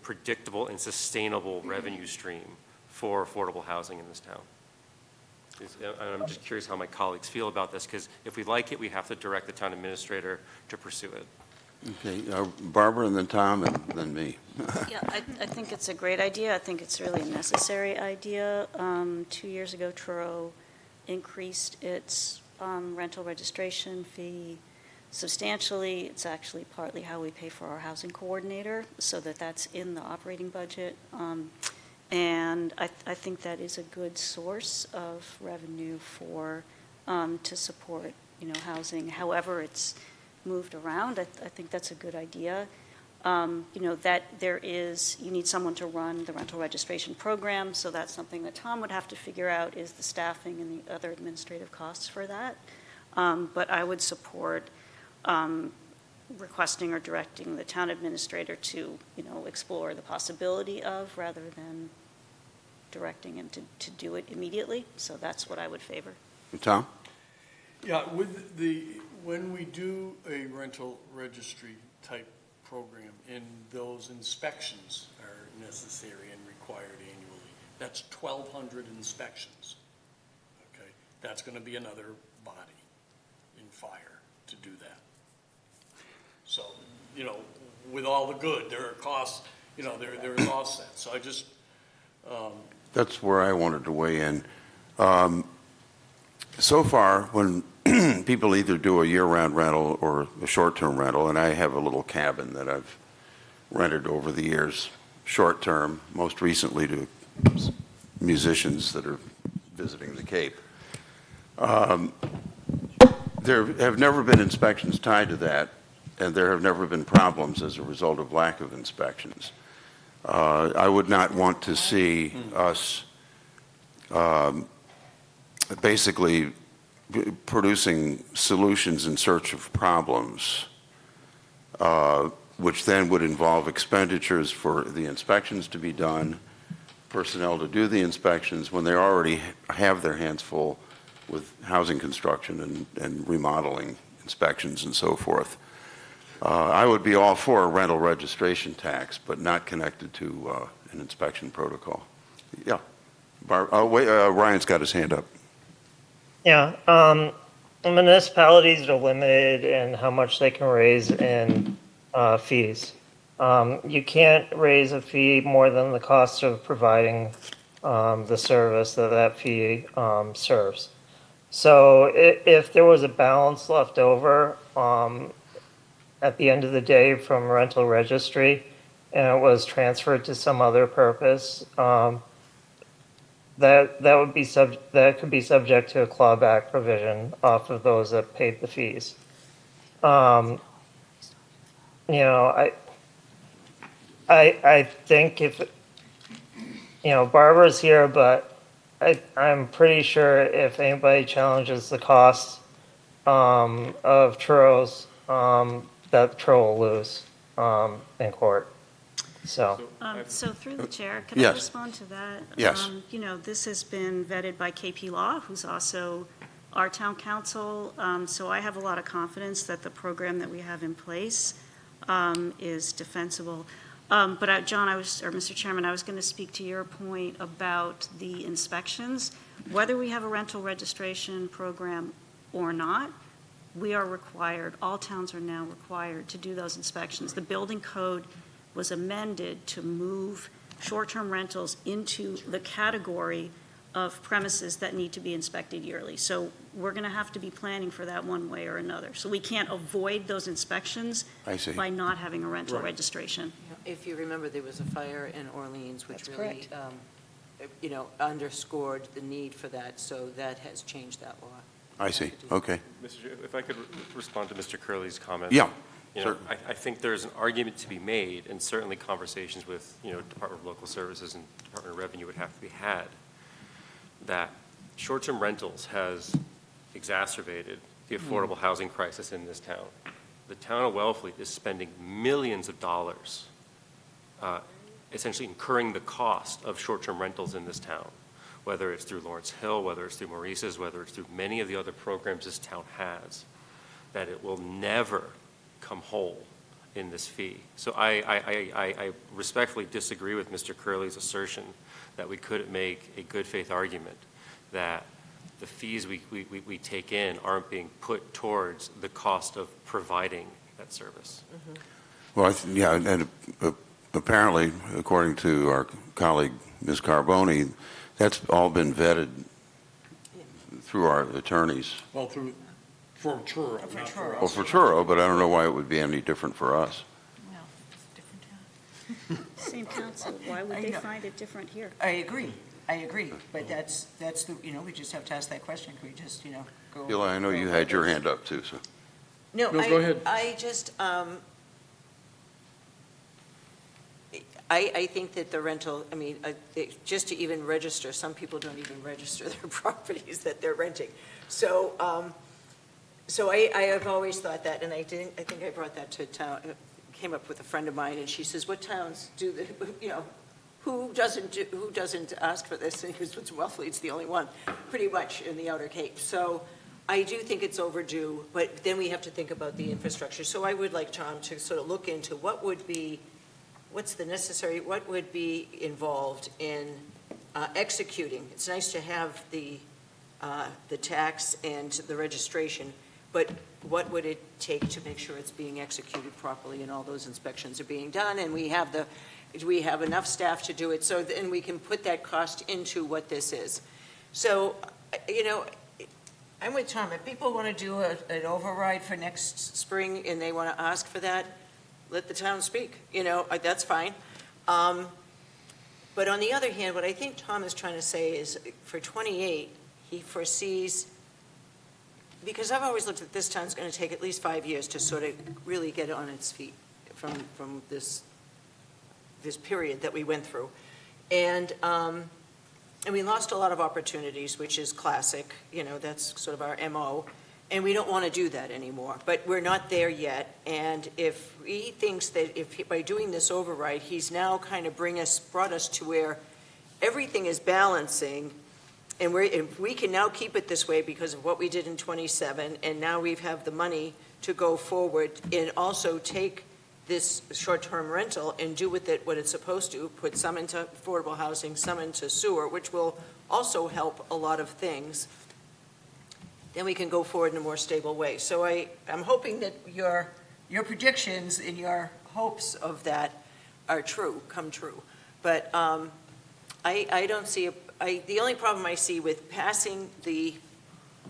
predictable and sustainable revenue stream for affordable housing in this town. And I'm just curious how my colleagues feel about this, because if we like it, we have to direct the town administrator to pursue it. Okay, Barbara, and then Tom, and then me. Yeah, I think it's a great idea. I think it's really a necessary idea. 2 years ago, Truro increased its rental registration fee substantially. It's actually partly how we pay for our housing coordinator, so that's in the operating budget. And I think that is a good source of revenue to support, housing. However it's moved around, I think that's a good idea. That you need someone to run the rental registration program, so that's something that Tom would have to figure out, is the staffing and the other administrative costs for that. But I would support requesting or directing the town administrator to, explore the possibility of, rather than directing him to do it immediately. So that's what I would favor. Tom? Yeah, when we do a rental registry type program, and those inspections are necessary and required annually, that's 1,200 inspections. Okay, that's going to be another body in fire to do that. So, with all the good, there are costs, there's offsets. So I just, That's where I wanted to weigh in. So far, when people either do a year-round rental or a short-term rental, and I have a little cabin that I've rented over the years, short-term, most recently to musicians that are visiting the Cape. There have never been inspections tied to that, and there have never been problems as a result of lack of inspections. I would not want to see us basically producing solutions in search of problems, which then would involve expenditures for the inspections to be done, personnel to do the inspections when they already have their hands full with housing construction and remodeling inspections and so forth. I would be all for a rental registration tax, but not connected to an inspection protocol. Yeah. Ryan's got his hand up. Yeah, municipalities are limited in how much they can raise in fees. You can't raise a fee more than the cost of providing the service that fee serves. So if there was a balance left over at the end of the day from rental registry and it was transferred to some other purpose, that could be subject to a clawback provision off of those that paid the fees. I think if Barbara's here, but I'm pretty sure if anybody challenges the cost of churros, that churro will lose in court. So through the chair, can I Yes. respond to that? Yes. This has been vetted by KP Law, who's also our town council. So I have a lot of confidence that the program that we have in place is defensible. But Mr. Chairman, I was going to speak to your point about the inspections. Whether we have a rental registration program or not, we are required, all towns are now required to do those inspections. The building code was amended to move short-term rentals into the category of premises that need to be inspected yearly. So we're going to have to be planning for that one way or another. So we can't avoid those inspections I see. by not having a rental registration. If you remember, there was a fire in Orleans, which That's really, underscored the need for that, so that has changed that law. I see. Okay. Mr. Chair, if I could respond to Mr. Curley's comment. Yeah. I think there's an argument to be made, and certainly conversations with, Department of Local Services and Department of Revenue would have to be had, that short-term rentals has exacerbated the affordable housing crisis in this town. The town of Wellfleet is spending millions of dollars essentially incurring the cost of short-term rentals in this town, whether it's through Lawrence Hill, whether it's through Maurice's, whether it's through many of the other programs this town has, that it will never come whole in this fee. So I respectfully disagree with Mr. Curley's assertion that we couldn't make a good faith argument that the fees we take in aren't being put towards the cost of providing that service. Well, and apparently, according to our colleague, Ms. Carboni, that's all been vetted through our attorneys. well, for churro, not for us. Well, for Truro, but I don't know why it would be any different for us. Same council, why would they find it different here? I agree, but that's the, we just have to ask that question, can we just, go? Eli, I know you had your hand up too, so. No, go ahead. I just, I think that the rental, just to even register, some people don't even register their properties that they're renting. So So I have always thought that, and I think I brought that to town, came up with a friend of mine, and she says, what towns do, who doesn't ask for this? And because Wellfleet's the only one, pretty much, in the Outer Cape. So I do think it's overdue, but then we have to think about the infrastructure. So I would like Tom to sort of look into what would be involved in executing. It's nice to have the tax and the registration, but what would it take to make sure it's being executed properly and all those inspections are being done, and we have enough staff to do it, so then we can put that cost into what this is. So, I'm with Tom. If people want to do an override for next spring and they want to ask for that, let the town speak, that's fine. But on the other hand, what I think Tom is trying to say is for 28, he foresees, because I've always looked at this town's going to take at least 5 years to sort of really get on its feet from this period that we went through. And we lost a lot of opportunities, which is classic, that's sort of our MO. And we don't want to do that anymore, but we're not there yet. And if he thinks that by doing this override, he's now kind of brought us to where everything is balancing, and if we can now keep it this way because of what we did in 27, and now we have the money to go forward and also take this short-term rental and do with it what it's supposed to, put some into affordable housing, some into sewer, which will also help a lot of things, then we can go forward in a more stable way. So I'm hoping that your predictions and your hopes of that are come true. But I don't see, the only problem I see with passing the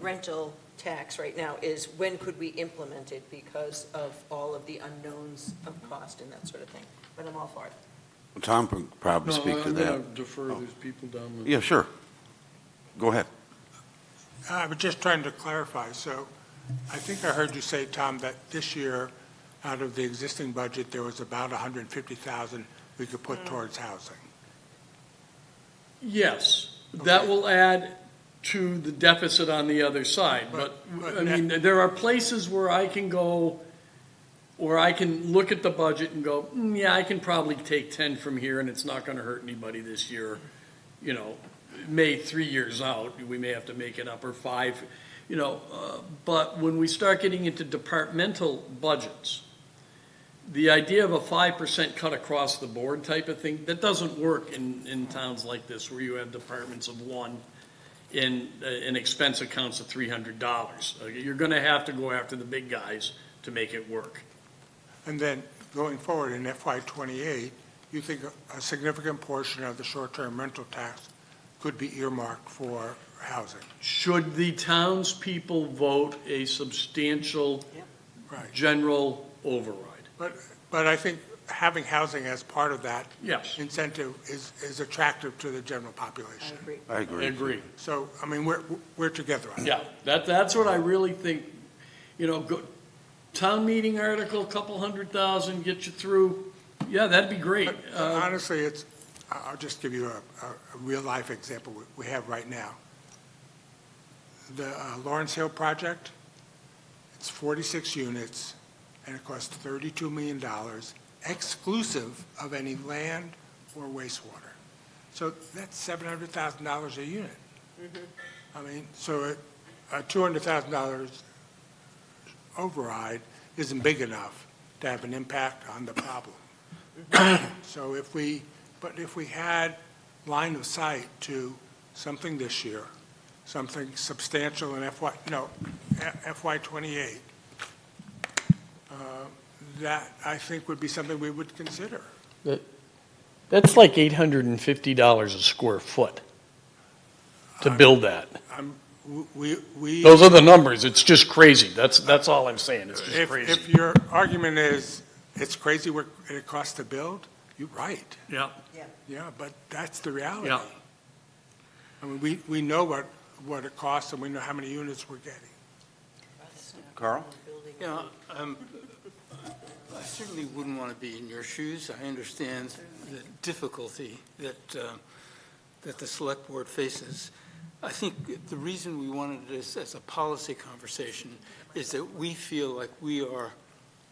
rental tax right now is when could we implement it because of all of the unknowns of cost and that sort of thing. But I'm all for it. Tom can probably speak to that. I'm going to defer these people down the... Yeah, sure. Go ahead. I was just trying to clarify. So I think I heard you say, Tom, that this year, out of the existing budget, there was about $150,000 we could put towards housing. Yes, that will add to the deficit on the other side. But I mean, there are places where I can go, or I can look at the budget and go, yeah, I can probably take 10 from here and it's not going to hurt anybody this year. May 3 years out, we may have to make it up, or 5, but when we start getting into departmental budgets, the idea of a 5% cut across the board type of thing, that doesn't work in towns like this where you have departments of one and expense accounts of $300. You're going to have to go after the big guys to make it work. And then going forward in FY28, you think a significant portion of the short-term rental tax could be earmarked for housing? Should the townspeople vote a substantial Right. general override? But I think having housing as part of that Yes. incentive is attractive to the general population. I agree. I agree. So, I mean, we're together on that. Yeah, that's what I really think, town meeting article, couple $100,000, get you through, yeah, that'd be great. Honestly, I'll just give you a real-life example we have right now. The Lawrence Hill project, it's 46 units, and it costs $32 million, exclusive of any land or wastewater. So that's $700,000 a unit. I mean, so a $200,000 override isn't big enough to have an impact on the problem. So if we had line of sight to something this year, something substantial in FY28, that I think would be something we would consider. That's like $850 a square foot to build that. Those are the numbers, it's just crazy, that's all I'm saying, it's just crazy. If your argument is it's crazy what it costs to build, you're right. Yeah. Yeah, but that's the reality. Yeah. I mean, we know what it costs and we know how many units we're getting. Carl? Yeah, I certainly wouldn't want to be in your shoes. I understand the difficulty that the select board faces. I think the reason we wanted this as a policy conversation is that we feel like we are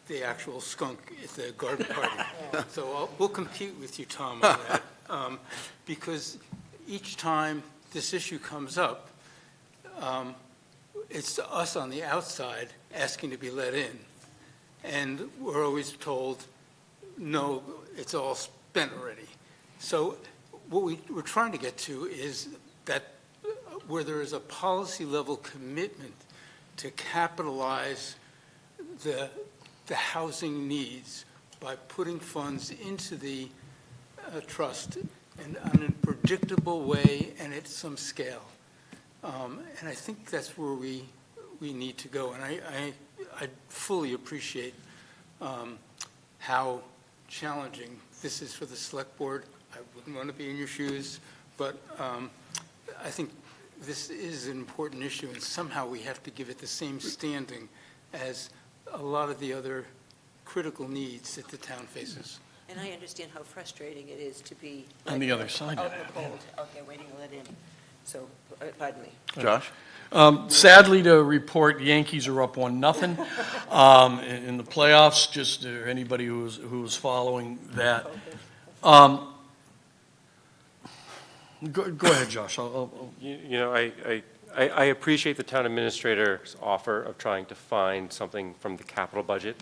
the actual skunk at the garden party. So we'll compete with you, Tom, on that. Because each time this issue comes up, it's us on the outside asking to be let in. And we're always told, no, it's all spent already. So what we're trying to get to is that where there is a policy level commitment to capitalize the housing needs by putting funds into the trust and in a predictable way and at some scale. And I think that's where we need to go. And I fully appreciate how challenging this is for the select board. I wouldn't want to be in your shoes, but I think this is an important issue, and somehow we have to give it the same standing as a lot of the other critical needs that the town faces. And I understand how frustrating it is to be On the other side out of in that, the cold, out there waiting to let in. So, pardon me. Josh? Sadly to report, Yankees are up 1-0 in the playoffs, just to anybody who's following that. Go ahead, Josh. You know, I appreciate the town administrator's offer of trying to find something from the capital budget.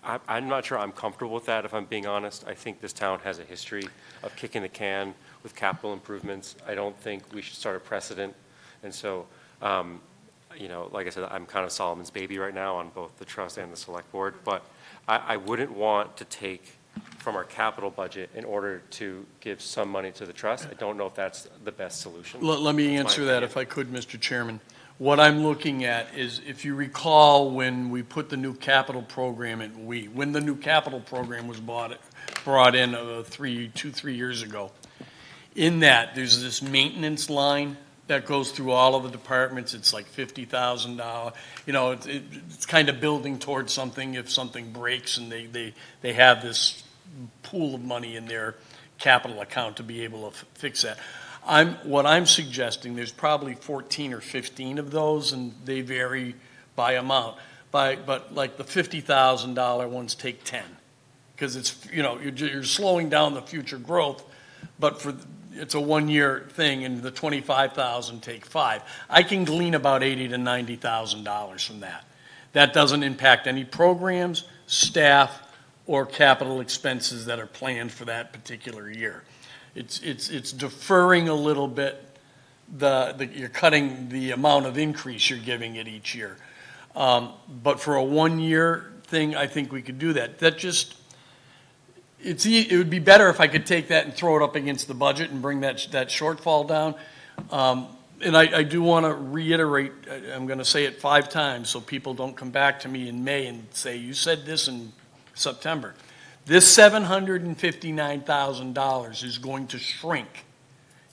I'm not sure I'm comfortable with that, if I'm being honest. I think this town has a history of kicking the can with capital improvements. I don't think we should start a precedent. And so, you know, like I said, I'm kind of Solomon's baby right now on both the trust and the select board. But I wouldn't want to take from our capital budget in order to give some money to the trust. I don't know if that's the best solution. Let me That's my answer that opinion. if I could, Mr. Chairman. What I'm looking at is, if you recall, when we put the new capital program in, when the new capital program was brought in 2-3 years ago, in that, there's this maintenance line that goes through all of the departments. It's like $50,000. You know, it's kind of building towards something if something breaks, and they have this pool of money in their capital account to be able to fix that. What I'm suggesting, there's probably 14 or 15 of those, and they vary by amount. But like the $50,000 ones take 10, because it's, you know, you're slowing down the future growth, but it's a 1-year thing, and the 25,000 take 5. I can glean about $80,000 to $90,000 from that. That doesn't impact any programs, staff, or capital expenses that are planned for that particular year. It's deferring a little bit, you're cutting the amount of increase you're giving it each year. But for a 1-year thing, I think we could do that. It would be better if I could take that and throw it up against the budget and bring that shortfall down. And I do want to reiterate, I'm going to say it 5 times so people don't come back to me in May and say, you said this in September. This $759,000 is going to shrink.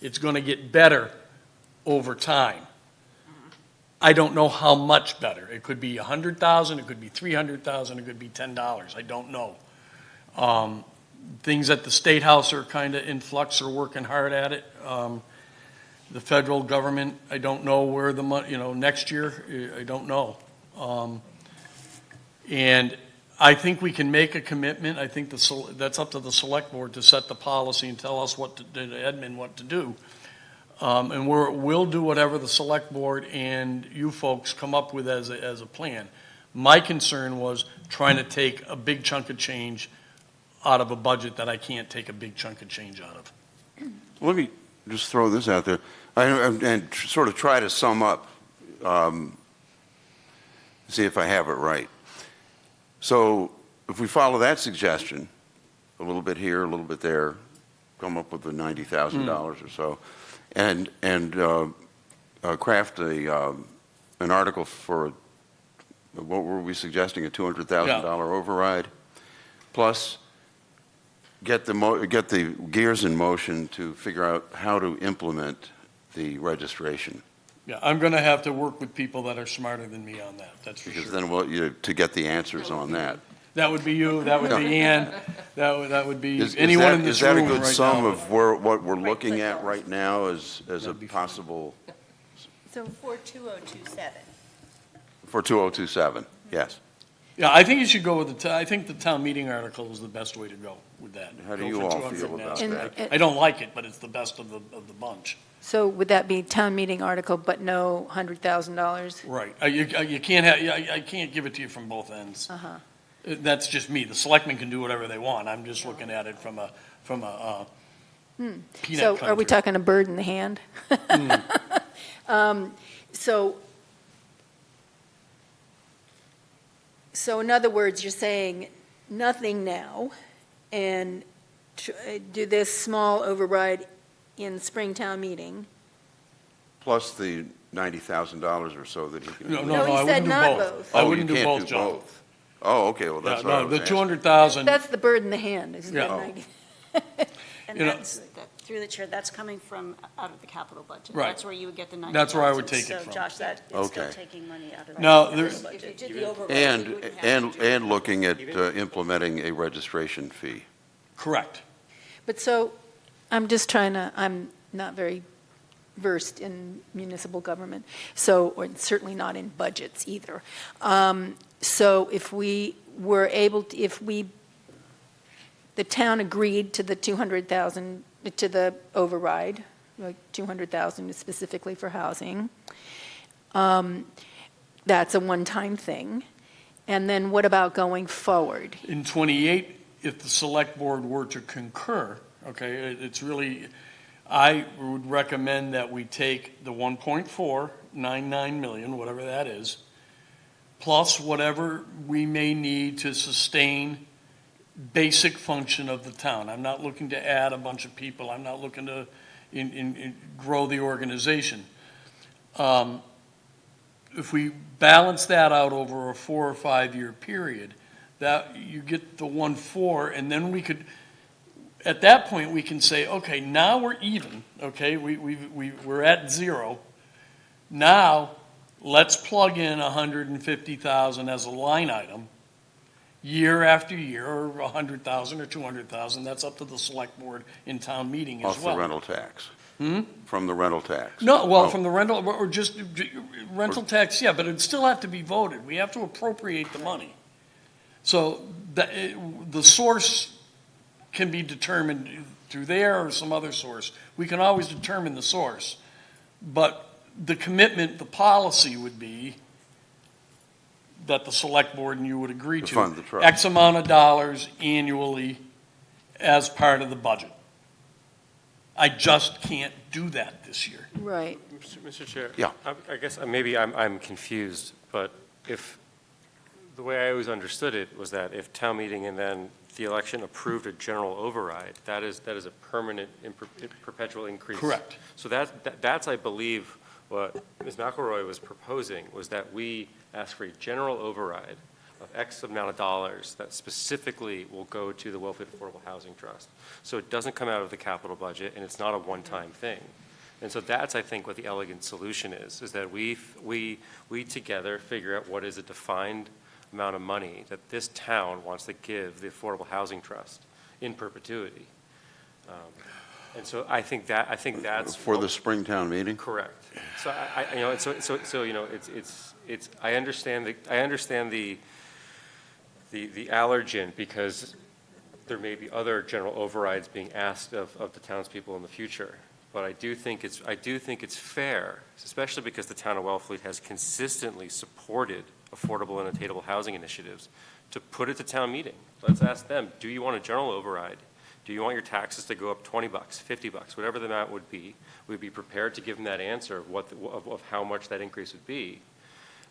It's going to get better over time. I don't know how much better. It could be $100,000, it could be $300,000, it could be $10. I don't know. Things at the State House are kind of in flux, are working hard at it. The federal government, I don't know where the money, you know, next year, I don't know. And I think we can make a commitment. I think that's up to the select board to set the policy and tell us what to do, admin what to do. And we'll do whatever the select board and you folks come up with as a plan. My concern was trying to take a big chunk of change out of a budget that I can't take a big chunk of change out of. Let me just throw this out there and sort of try to sum up, see if I have it right. So if we follow that suggestion, a little bit here, a little bit there, come up with the $90,000 or so, and craft an article for, what were we suggesting, a $200,000 override, plus get the gears in motion to figure out how to implement the registration. Yeah, I'm going to have to work with people that are smarter than me on that, that's for Because sure. then to get the answers on that. That would be you, that would be Ann, that would be Is anyone in this room right now. Is that a good sum of what we're looking at right now as a That'd be fine. possible So for 2027. For 2027, yes. Yeah, I think you should go with I think the town meeting article is the best way to go with that. How do Go you for all 200 feel now. about And- that? I don't like it, but it's the best of the bunch. So would that be town meeting article, but no $100,000? Right. You can't have, I can't give it to you from both ends. Uh-huh. That's just me. The selectmen can do whatever they want. I'm just looking at it from a peanut So are we country. talking a bird in the hand? So in other words, you're saying nothing now, and do this small override in Springtown meeting? Plus the $90,000 or so that he can. No, do. no, No, no, he I said wouldn't do not both. both. I Oh, you wouldn't do can't both, do John. both. Oh, okay, well, that's Yeah, what I no, was the asking. 200,000, That's the bird in the hand, isn't it? Yeah. Like- And You know- that's, through the chair, that's coming from out of the capital budget. Right. That's where you would get the 90,000. That's where I would take it from. So Josh, that is still Okay. taking money out of the No, capital there's- budget. If you did the override, And, you wouldn't have to do and looking at implementing a registration fee. correct. But so, I'm just trying to, I'm not very versed in municipal government, so, or certainly not in budgets either. So if we were able, to, if we, the town agreed to the 200,000, to the override, like 200,000 specifically for housing, that's a one-time thing. And then what about going forward? In '28, if the select board were to concur, okay, it's really, I would recommend that we take the 1.499 million, whatever that is, plus whatever we may need to sustain basic function of the town. I'm not looking to add a bunch of people. I'm not looking to grow the organization. If we balance that out over a 4 or 5 year period, that you get the 1.4, and then we could, at that point, we can say, okay, now we're even, okay, we're at zero. Now, let's plug in 150,000 as a line item, year after year, or 100,000 or 200,000, that's up to the select board in town meeting as Off well. the rental tax. From the rental tax. No, well, Oh. from the rental, or just rental tax, yeah, but it'd still have to be voted. We have to appropriate the money. So the source can be determined through there or some other source. We can always determine the source. But the commitment, the policy would be that the select board and you would agree To to. fund the trust. X amount of dollars annually as part of the budget. I just can't do that this year. Right. Mr. Chair? Yeah. I guess maybe I'm confused, but if, the way I always understood it was that if town meeting and then the election approved a general override, that is a permanent, perpetual increase. Correct. So that's, I believe, what Ms. McElroy was proposing, was that we ask for a general override of X amount of dollars that specifically will go to the Wellfleet Affordable Housing Trust. So it doesn't come out of the capital budget, and it's not a one-time thing. And so that's, I think, what the elegant solution is that we together figure out what is a defined amount of money that this town wants to give the Affordable Housing Trust in perpetuity. And so I think that's. For the Springtown meeting? Correct. So I understand the allergen, because there may be other general overrides being asked of the townspeople in the future. But I do think it's fair, especially because the town of Wellfleet has consistently supported affordable and attainable housing initiatives, to put it to town meeting. Let's ask them, do you want a general override? Do you want your taxes to go up $20, $50, whatever the amount would be? We'd be prepared to give them that answer of how much that increase would be.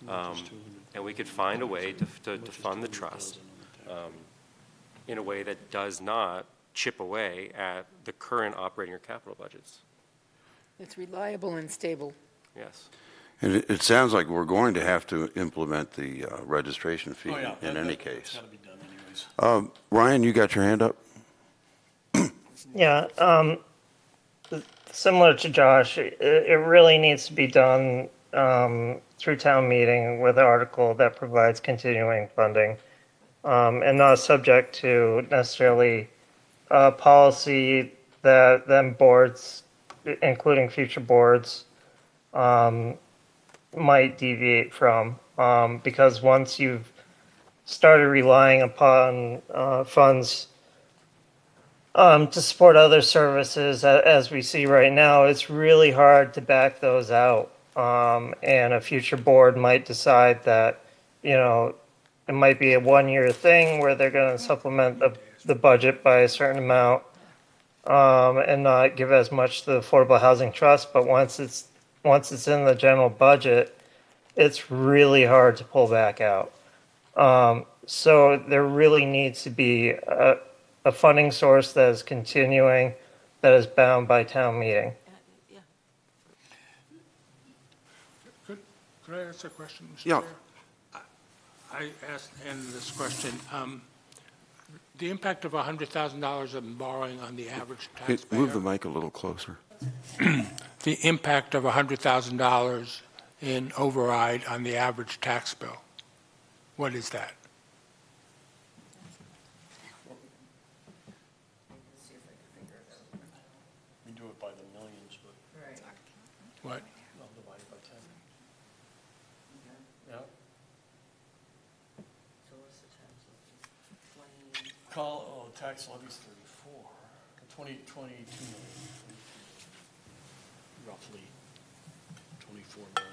And we could find a way to fund the trust in a way that does not chip away at the current operating or capital budgets. It's reliable and stable. Yes. And it sounds like we're going to have to implement the registration fee Oh, yeah. in any That's case. gotta be done anyways. Ryan, you got your hand up? Yeah, similar to Josh, it really needs to be done through town meeting with an article that provides continuing funding, and not subject to necessarily policy that then boards, including future boards, might deviate from, because once you've started relying upon funds to support other services, as we see right now, it's really hard to back those out. And a future board might decide that, it might be a one-year thing where they're going to supplement the budget by a certain amount, and not give as much to the Affordable Housing Trust. But once it's in the general budget, it's really hard to pull back out. So there really needs to be a funding source that is continuing, that is bound by town meeting. Could I ask a question, Mr. Yeah. Chair? I asked Ann this question. The impact of $100,000 of borrowing on the average taxpayer. Move the mic a little closer. The impact of $100,000 in override on the average tax bill. What is that? We do it by the millions, but What? divided by 10. Yeah. Tax levy's 34, 22 million. Roughly 24 million.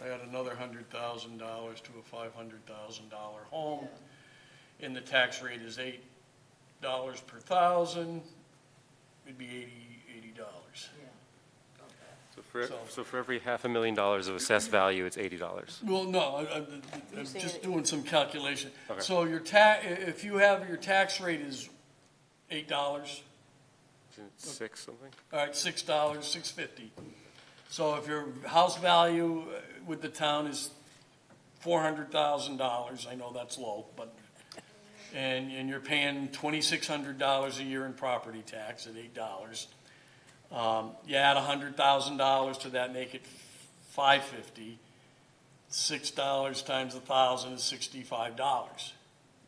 I had another $100,000 to a $500,000 home, and the tax rate is $8 per thousand, it'd be $80. So for every $500,000 of assessed value, it's $80. Well, no, I'm just doing some calculation. Okay. So if you have, your tax rate is $8, all Isn't it 6 something? right, $6, $6.50. So if your house value with the town is $400,000, I know that's low, but, and you're paying $2,600 a year in property tax at $8. You add $100,000 to that, make it $550. $6 times 1,000 is $65.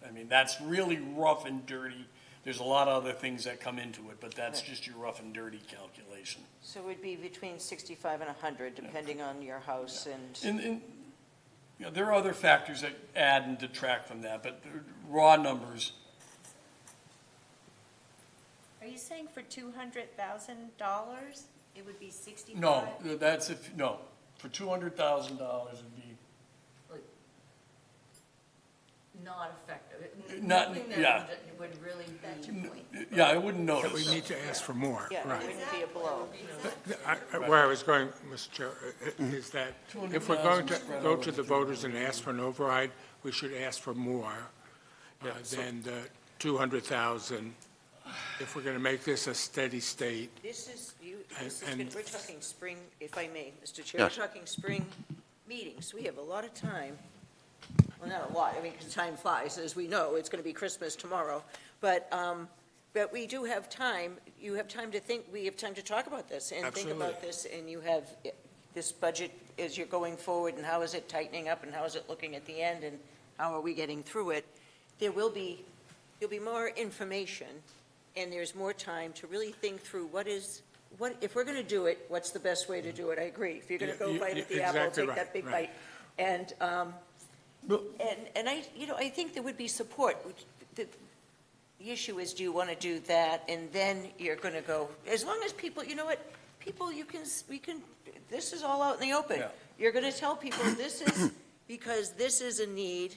I mean, that's really rough and dirty. There's a lot of other things that come into it, but that's just your rough and dirty calculation. So it would be between 65 and 100, depending on your house and. And there are other factors that add and detract from that, but the raw numbers, Are you saying for $200,000, it would be 65? no, for $200,000 it'd be, Not effective. Not- Nothing that yeah. would really be. yeah, I wouldn't That notice. we need to ask for more, Yeah, it right. wouldn't be a blow. Where I was going, Mr. Chair, is that if we're going to go to the voters and ask for an override, we should ask for more than the 200,000. If we're going to make this a steady state, This is, And- we're talking spring, if I may, Mr. Chair, we're Yes. talking spring meetings. We have a lot of time. Well, not a lot, I mean, 'cause time flies, as we know, it's gonna be Christmas tomorrow. But we do have time, you have time to think, we have time to talk about this and think about Absolutely. this, and you have this budget as you're going forward, and how is it tightening up, and how is it looking at the end, and how are we getting through it? There'll be more information, and there's more time to really think through if we're gonna do it, what's the best way to do it? I agree. If you're gonna go bite at the apple, exactly take that right, big right. bite. And I think there would be support. The issue is, do you want to do that? And then you're going to go, as long as people, you know what, people, this is all out in the open. Yeah. You're going to tell people this is, because this is a need.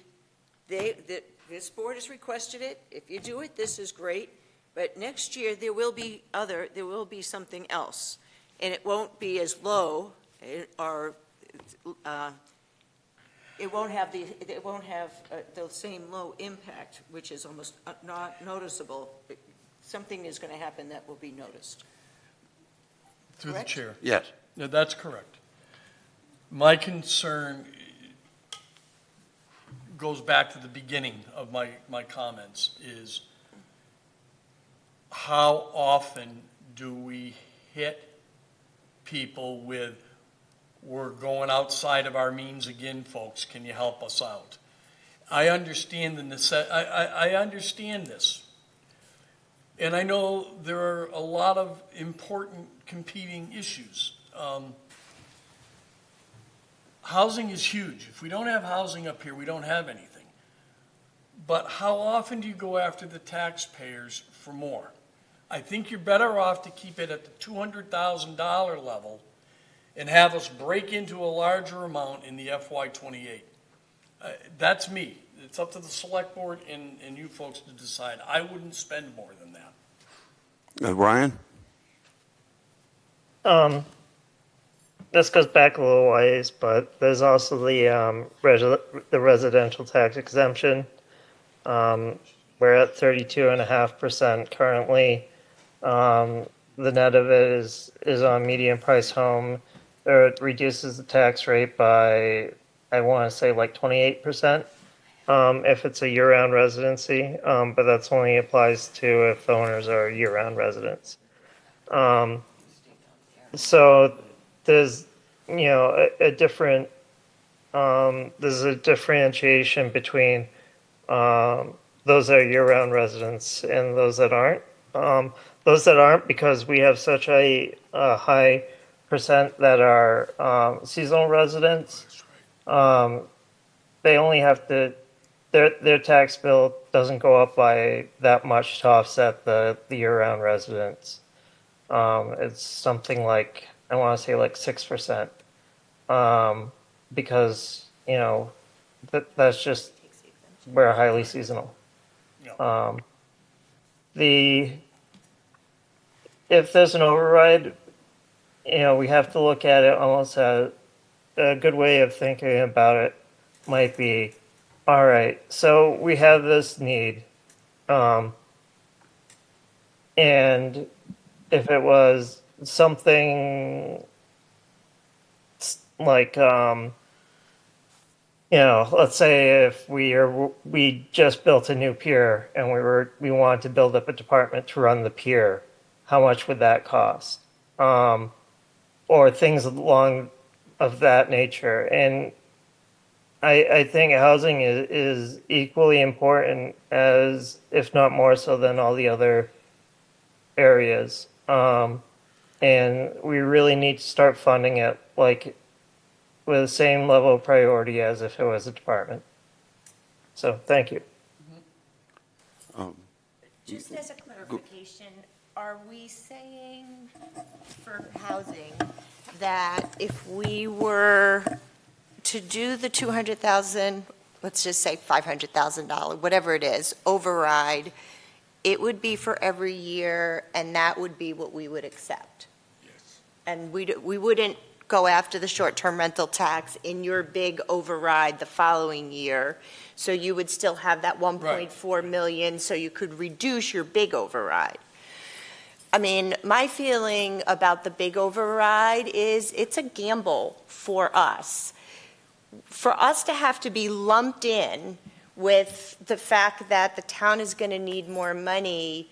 This board has requested it. If you do it, this is great. But next year, there will be something else. And it won't be as low, or it won't have the same low impact, which is almost not noticeable. Something is going to happen that will be noticed. Through the Correct? chair. Yes. Yeah, that's correct. My concern goes back to the beginning of my comments, is how often do we hit people with, we're going outside of our means again, folks, can you help us out? I understand I understand this. And I know there are a lot of important competing issues. Housing is huge. If we don't have housing up here, we don't have anything. But how often do you go after the taxpayers for more? I think you're better off to keep it at the $200,000 level and have us break into a larger amount in the FY28. That's me. It's up to the select board and you folks to decide. I wouldn't spend more than that. Ryan? This goes back a little ways, but there's also the residential tax exemption. We're at 32.5% currently. The net of it is on median price home. It reduces the tax rate by, I want to say, like 28%. If it's a year-round residency, but that's only applies to if the owners are year-round residents. So there's, a different, there's a differentiation between those that are year-round residents and those that aren't. Those that aren't, because we have such a high percent that are seasonal residents, they only have to, their tax bill doesn't go up by that much to offset the year-round residents. It's something like, I want to say like 6%, because, that's just, we're highly seasonal. If there's an override, we have to look at it almost as a good way of thinking about it might be, all right, so we have this need, and if it was something like, let's say if we just built a new pier and we wanted to build up a department to run the pier, how much would that cost? Or things along of that nature. And I think housing is equally important as, if not more so than all the other areas. And we really need to start funding it like with the same level of priority as if it was a department. So thank you. Just as a clarification, are we saying for housing that if we were to do the 200,000, let's just say $500,000, whatever it is, override, it would be for every year and that would be what we would accept? Yes. And we wouldn't go after the short-term rental tax in your big override the following year. So you would still have that 1.4 million, so you could reduce your big override. I mean, my feeling about the big override is it's a gamble for us. For us to have to be lumped in with the fact that the town is going to need more money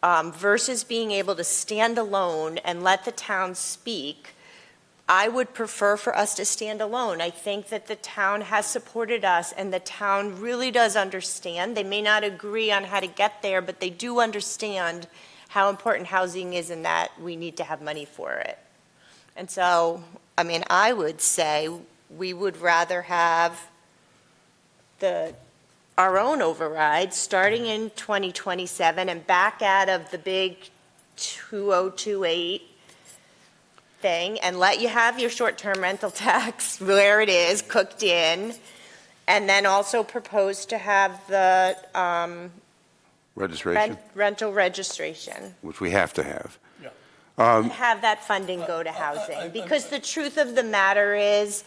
versus being able to stand alone and let the town speak, I would prefer for us to stand alone. I think that the town has supported us and the town really does understand. They may not agree on how to get there, but they do understand how important housing is and that we need to have money for it. And so, I mean, I would say we would rather have our own override starting in 2027 and back out of the big 2028 thing and let you have your short-term rental tax where it is, cooked in, and then also propose to have the Registration, rental registration. which we have to have. And have that funding go to housing. Because the truth of the matter is,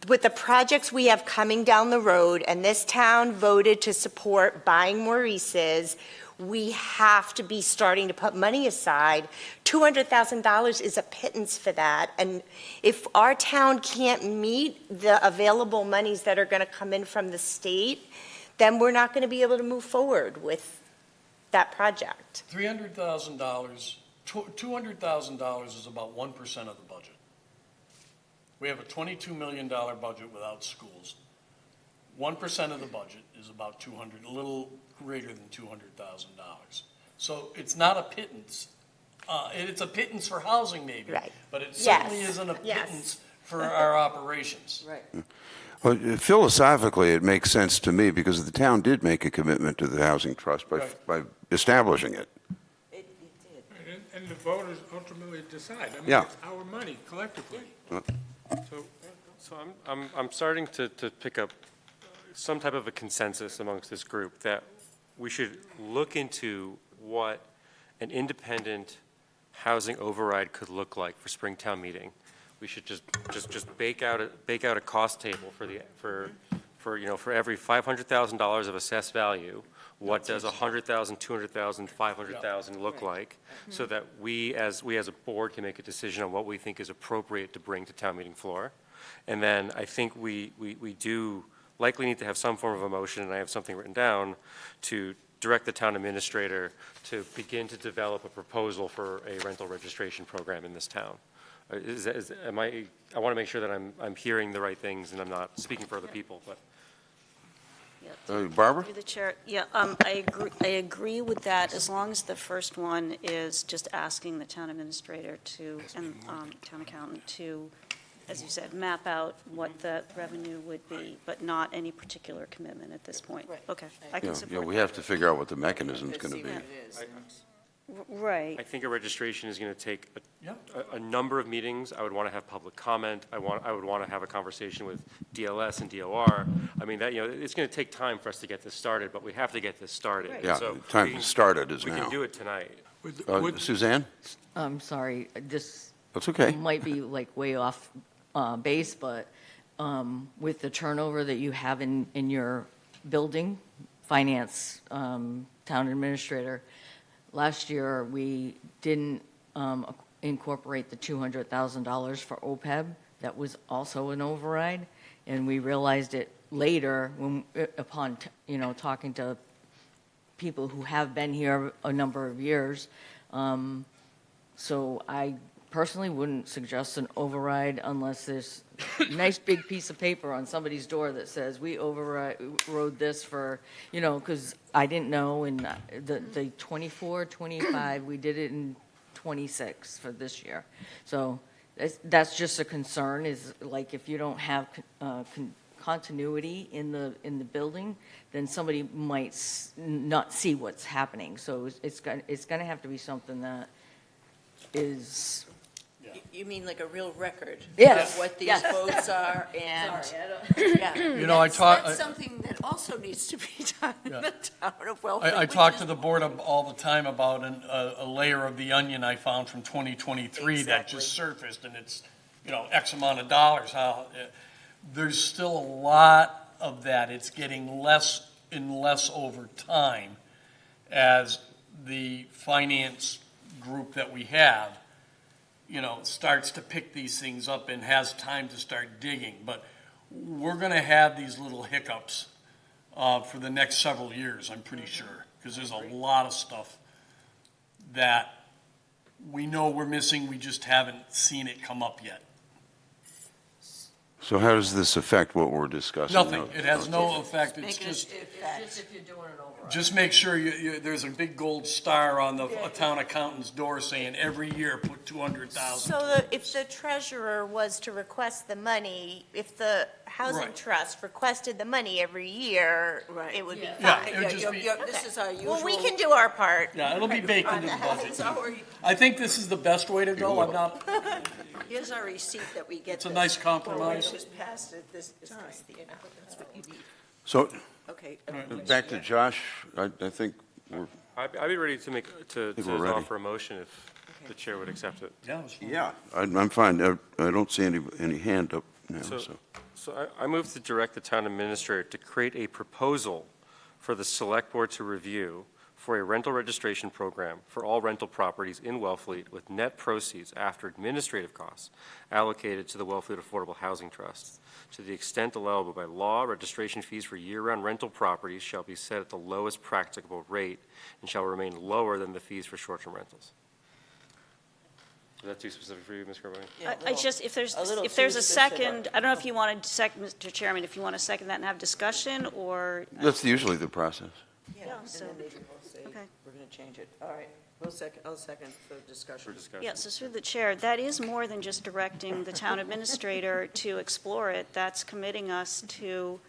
with the projects we have coming down the road, and this town voted to support buying Maurice's, we have to be starting to put money aside. $200,000 is a pittance for that. And if our town can't meet the available monies that are going to come in from the state, then we're not going to be able to move forward with that project. $300,000 $200,000 is about 1% of the budget. We have a $22 million budget without schools. 1% of the budget is about a little greater than $200,000. So it's not a pittance. It's a pittance for housing maybe, Right. but it Yes. certainly isn't a Yes. pittance for our operations. Right. Well, philosophically, it makes sense to me because the town did make a commitment to the housing trust by establishing it. It did. And the voters ultimately decide. I mean, Yeah. it's our money collectively. So I'm starting to pick up some type of a consensus amongst this group that we should look into what an independent housing override could look like for Springtown meeting. We should just bake out a cost table for every $500,000 of assessed value, what does 100,000, 200,000, 500,000 look like, so that we as a board can make a decision on what we think is appropriate to bring to town meeting floor. And then I think we do likely need to have some form of a motion, and I have something written down, to direct the town administrator to begin to develop a proposal for a rental registration program in this town. I want to make sure that I'm hearing the right things and I'm not speaking for other people, but. Barbara? Through the chair, yeah, I agree with that, as long as the first one is just asking the town administrator to, and town accountant to, as you said, map out what the revenue would be, but not any particular commitment at this point. Right. Okay, I can Yeah, support we that. have to figure out what the mechanism's going to See be. what it is. Right. I think a registration is going to take Yeah. a number of meetings. I would want to have public comment. I would want to have a conversation with DLS and DOR. I mean, it's going to take time for us to get this started, but we have to get this started. Right. Yeah, So the time we to can- start it is We now. can do it tonight. Suzanne? I'm sorry, this That's okay. might be like way off base, but with the turnover that you have in your building, finance, town administrator, last year, we didn't incorporate the $200,000 for OPEB. That was also an override, and we realized it later upon talking to people who have been here a number of years. So I personally wouldn't suggest an override unless there's a nice big piece of paper on somebody's door that says, we overrode this for, because I didn't know, and the 24, 25, we did it in 26 for this year. So that's just a concern, is like if you don't have continuity in the building, then somebody might not see what's happening. So it's going to have to be something that is. You mean like a real record? Yes, Of what these yes. votes are and. Sorry, I don't- You know, I talk. That's something that also needs to be done in the town of Wellfleet. I which talk is- to the board all the time about a layer of the onion I found from 2023 that Exactly. just surfaced, and it's, X amount of dollars. There's still a lot of that. It's getting less and less over time as the finance group that we have, starts to pick these things up and has time to start digging. But we're going to have these little hiccups for the next several years, I'm pretty sure, because there's a lot of stuff that we know we're missing, we just haven't seen it come up yet. So how does this affect what we're discussing? Nothing, it has no effect, it's Make it just, Just if you're doing an override. just make sure there's a big gold star on the town accountant's door saying every year put 200,000. So if the treasurer was to request the money, if the housing Right. trust requested the money every year, Right. it would be Yeah, fine. it would just be, This is our usual. Well, we can do our part. yeah, it'll be baked into the It's budget. our- I think this is the best way to go, I'm not, Here's our receipt that we get. It's a this. nice compromise. Well, we just passed it this time, That's what you need. So Okay. back to Josh, I think we're, I'd be ready to think we're ready. offer a motion if the chair would accept it. Yeah, it's fine. yeah, I'm fine. I don't see any hand up now, so. So I move to direct the town administrator to create a proposal for the select board to review for a rental registration program for all rental properties in Wellfleet with net proceeds after administrative costs allocated to the Wellfleet Affordable Housing Trust. To the extent allowable by law, registration fees for year-round rental properties shall be set at the lowest practicable rate and shall remain lower than the fees for short-term rentals. Is that too specific for you, Ms. Carbone? I just, if there's a second, I don't know if you wanted to second, Mr. Chairman, if you want to second that and have discussion, or, That's usually the process. Yeah, and so- then maybe we'll say, okay. we're going to change it. All right, I'll second for discussion. Yeah, so through the chair, that is more than just directing the town administrator to explore it. That's committing us to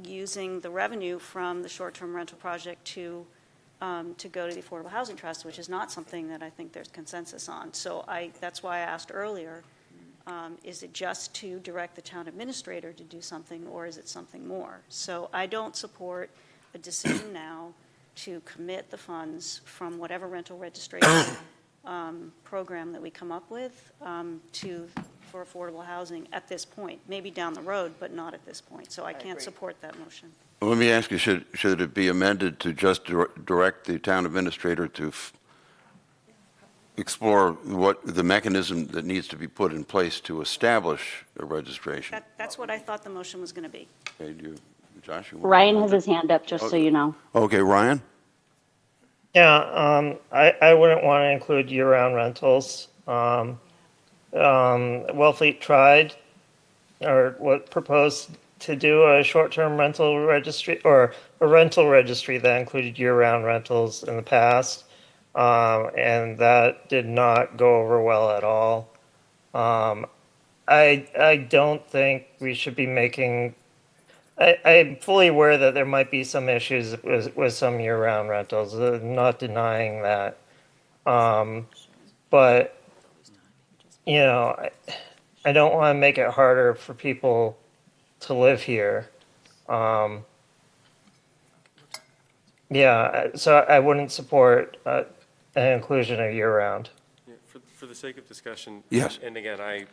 using the revenue from the short-term rental project to go to the Affordable Housing Trust, which is not something that I think there's consensus on. So that's why I asked earlier, is it just to direct the town administrator to do something, or is it something more? So I don't support a decision now to commit the funds from whatever rental registration program that we come up with for affordable housing at this point. Maybe down the road, but not at this point. So I can't agree. support that motion. Let me ask you, should it be amended to just direct the town administrator to explore what the mechanism that needs to be put in place to establish a registration? That's what I thought the motion was going to be. Okay, Josh, you want to Ryan amend has it? his hand up, just so you know. Okay, Ryan? Yeah, I wouldn't want to include year-round rentals. Wellfleet tried, or what proposed to do a short-term rental registry, or a rental registry that included year-round rentals in the past, and that did not go over well at all. I don't think we should be making. I'm fully aware that there might be some issues with some year-round rentals. Not denying that, but you know, I don't want to make it harder for people to live here. Yeah, so I wouldn't support an inclusion of year-round. Yeah, for the sake of discussion. Yes. And again, I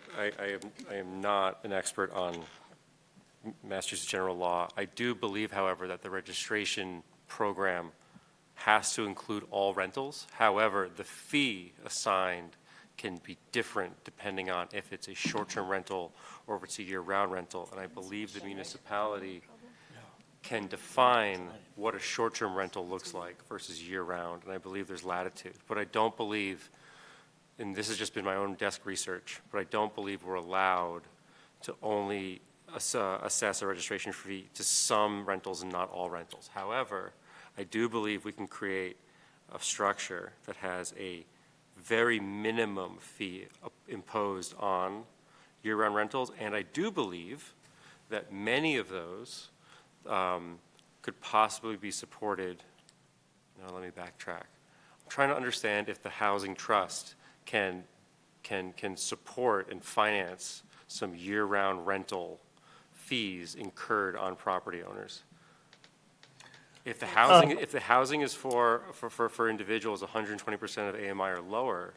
am not an expert on Massachusetts general law. I do believe, however, that the registration program has to include all rentals. However, the fee assigned can be different depending on if it's a short-term rental or if it's a year-round rental. And I believe the municipality can define what a short-term rental looks like versus year-round. And I believe there's latitude. But I don't believe, and this has just been my own desk research, but I don't believe we're allowed to only assess a registration fee to some rentals and not all rentals. However, I do believe we can create a structure that has a very minimum fee imposed on year-round rentals, and I do believe that many of those could possibly be supported. Now, let me backtrack. I'm trying to understand if the housing trust can support and finance some year-round rental fees incurred on property owners. If the housing is for individuals 120% of AMI or lower,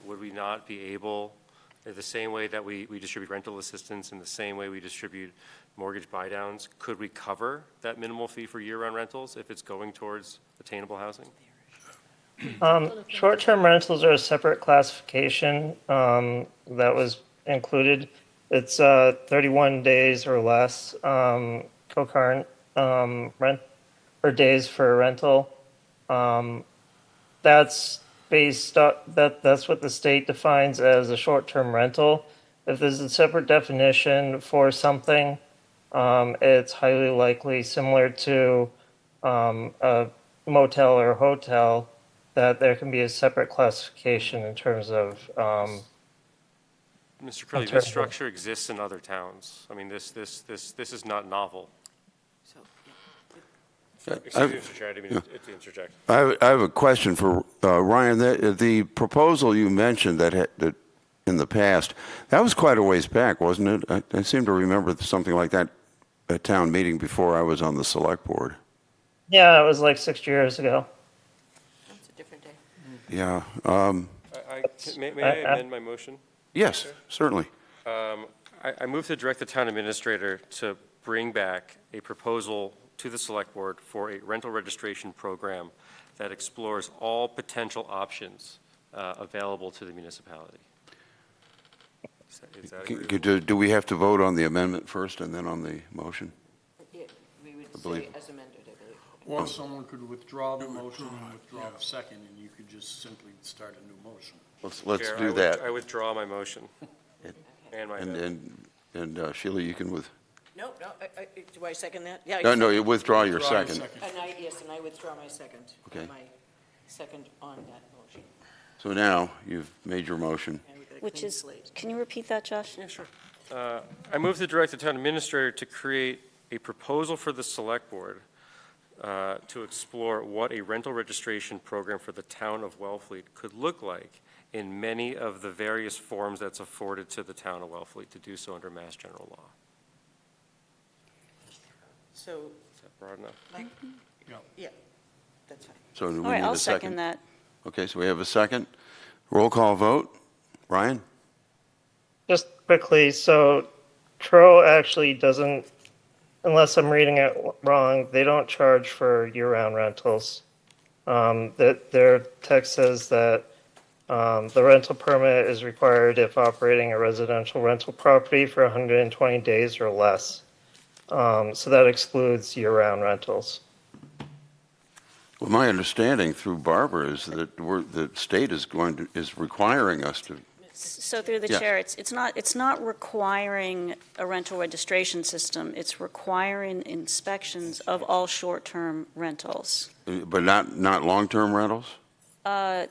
would we not be able, the same way that we distribute rental assistance, in the same way we distribute mortgage buy-downs, could we cover that minimal fee for year-round rentals if it's going towards attainable housing? Short-term rentals are a separate classification that was included. It's 31 days or less concurrent rent or days for rental. That's based on that's what the state defines as a short-term rental. If there's a separate definition for something, it's highly likely, similar to a motel or a hotel, that there can be a separate classification in terms of. Mr. Curley, this structure exists in other towns. I mean, this is not novel. Excuse me, Mr. Chair, I didn't mean to interject. I have a question for Ryan. The proposal you mentioned that in the past, that was quite a ways back, wasn't it? I seem to remember something like that at town meeting before I was on the select board. Yeah, it was like 6 years ago. It's a different day. Yeah. May I amend my motion? Yes, certainly. I move to direct the town administrator to bring back a proposal to the select board for a rental registration program that explores all potential options available to the municipality. Is that agreeable? Do we have to vote on the amendment first and then on the motion? Yeah, we would believe- say as amended, I believe. Or someone could withdraw the motion and withdraw the second, and you could just simply start a new motion. let's Chair, do that. I withdraw my motion. And my vote. And Sheila, you can No, do I second that? Yeah. no, you withdraw your second. Yes, and I withdraw my second. Okay. My second on that motion. So now you've made your motion. And we've got a Which clean is, slate. can you repeat that, Josh? Yeah, sure. I move to direct the town administrator to create a proposal for the select board to explore what a rental registration program for the town of Wellfleet could look like in many of the various forms that's afforded to the town of Wellfleet, to do so under Mass General Law. So, Is that broad enough? Mike? Yeah, that's fine. So do All we right, need I'll a second second? that. Okay, so we have a second. Roll call vote. Ryan? Just quickly, so Tro actually doesn't, unless I'm reading it wrong, they don't charge for year-round rentals. That their text says that the rental permit is required if operating a residential rental property for 120 days or less. So that excludes year-round rentals. Well, my understanding through Barbara is that the state is requiring us to, So through the Yeah. chair, it's not requiring a rental registration system. It's requiring inspections of all short-term rentals. but not long-term rentals? I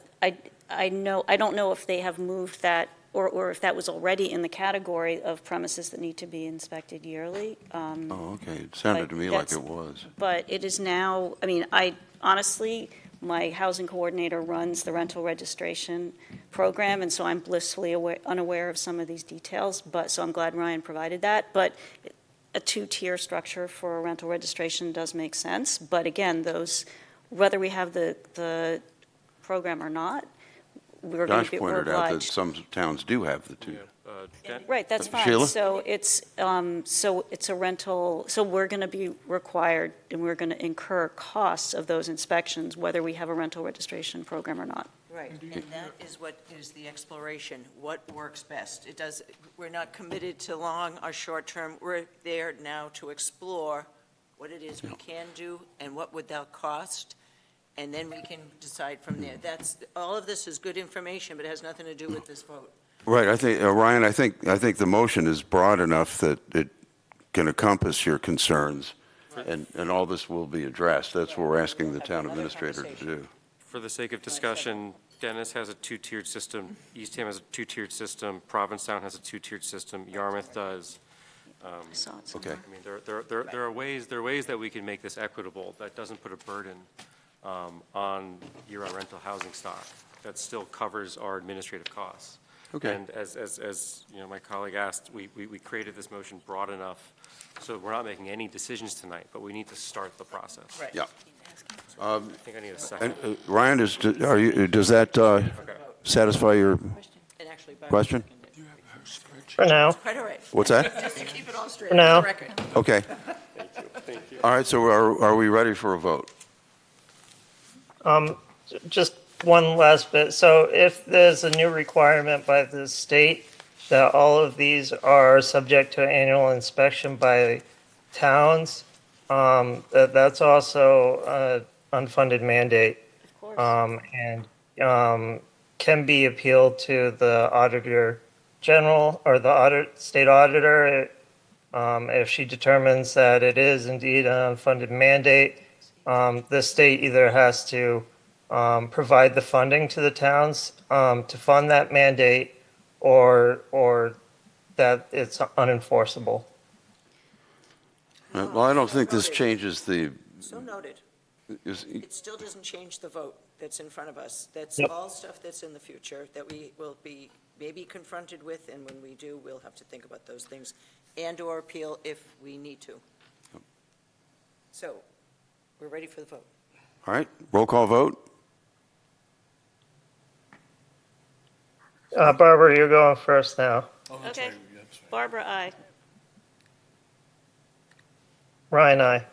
don't know if they have moved that, or if that was already in the category of premises that need to be inspected yearly. Oh, okay. It sounded to me like it was. But it is now, I mean, honestly, my housing coordinator runs the rental registration program, and so I'm blissfully unaware of some of these details, so I'm glad Ryan provided that. But a two-tier structure for a rental registration does make sense. But again, whether we have the program or not, we're Josh we're pointed out that obliged. some towns do have the two. Right, that's fine. Sheila? So it's a rental, so we're going to be required, and we're going to incur costs of those inspections, whether we have a rental registration program or not. Right, and that is what is the exploration, what works best. We're not committed to long or short-term, we're there now to explore what it is we can do and what would that cost, and then we can decide from there. All of this is good information, but it has nothing to do with this vote. Right, I think, Ryan, I think the motion is broad enough that it can encompass your concerns, and all this will be addressed. That's what we're asking the town administrator to do. For the sake of discussion, Dennis has a two-tiered system, Eastham has a two-tiered system, Provincetown has a two-tiered system, Yarmouth does. I saw it Okay. somewhere. I mean, there are ways that we can make this equitable, that doesn't put a burden on year-round rental housing stock, that still covers our administrative costs. Okay. And as you know, my colleague asked, we created this motion broad enough, so we're not making any decisions tonight, but we need to start the process. Right. Yeah. I think I need a second. And, Ryan, does that satisfy your And actually, Barbara question? seconded. For now. Quite all right. What's that? Just to keep it all straight For now. on the record. Okay. All right, so are we ready for a vote? Just one last bit. So if there's a new requirement by the state that all of these are subject to annual inspection by towns, that's also an unfunded mandate. Of course. And can be appealed to the Auditor General or the state auditor if she determines that it is indeed an unfunded mandate. The state either has to provide the funding to the towns to fund that mandate, or that it's unenforceable. Well, I don't think this changes the, So noted. It still doesn't change the vote that's in front of us. That's Yep. all stuff that's in the future that we will be maybe confronted with, and when we do, we'll have to think about those things and/or appeal if we need to. So, we're ready for the vote. all right, roll call vote? Barbara, you're going first now. Okay. Barbara, aye. Ryan, aye.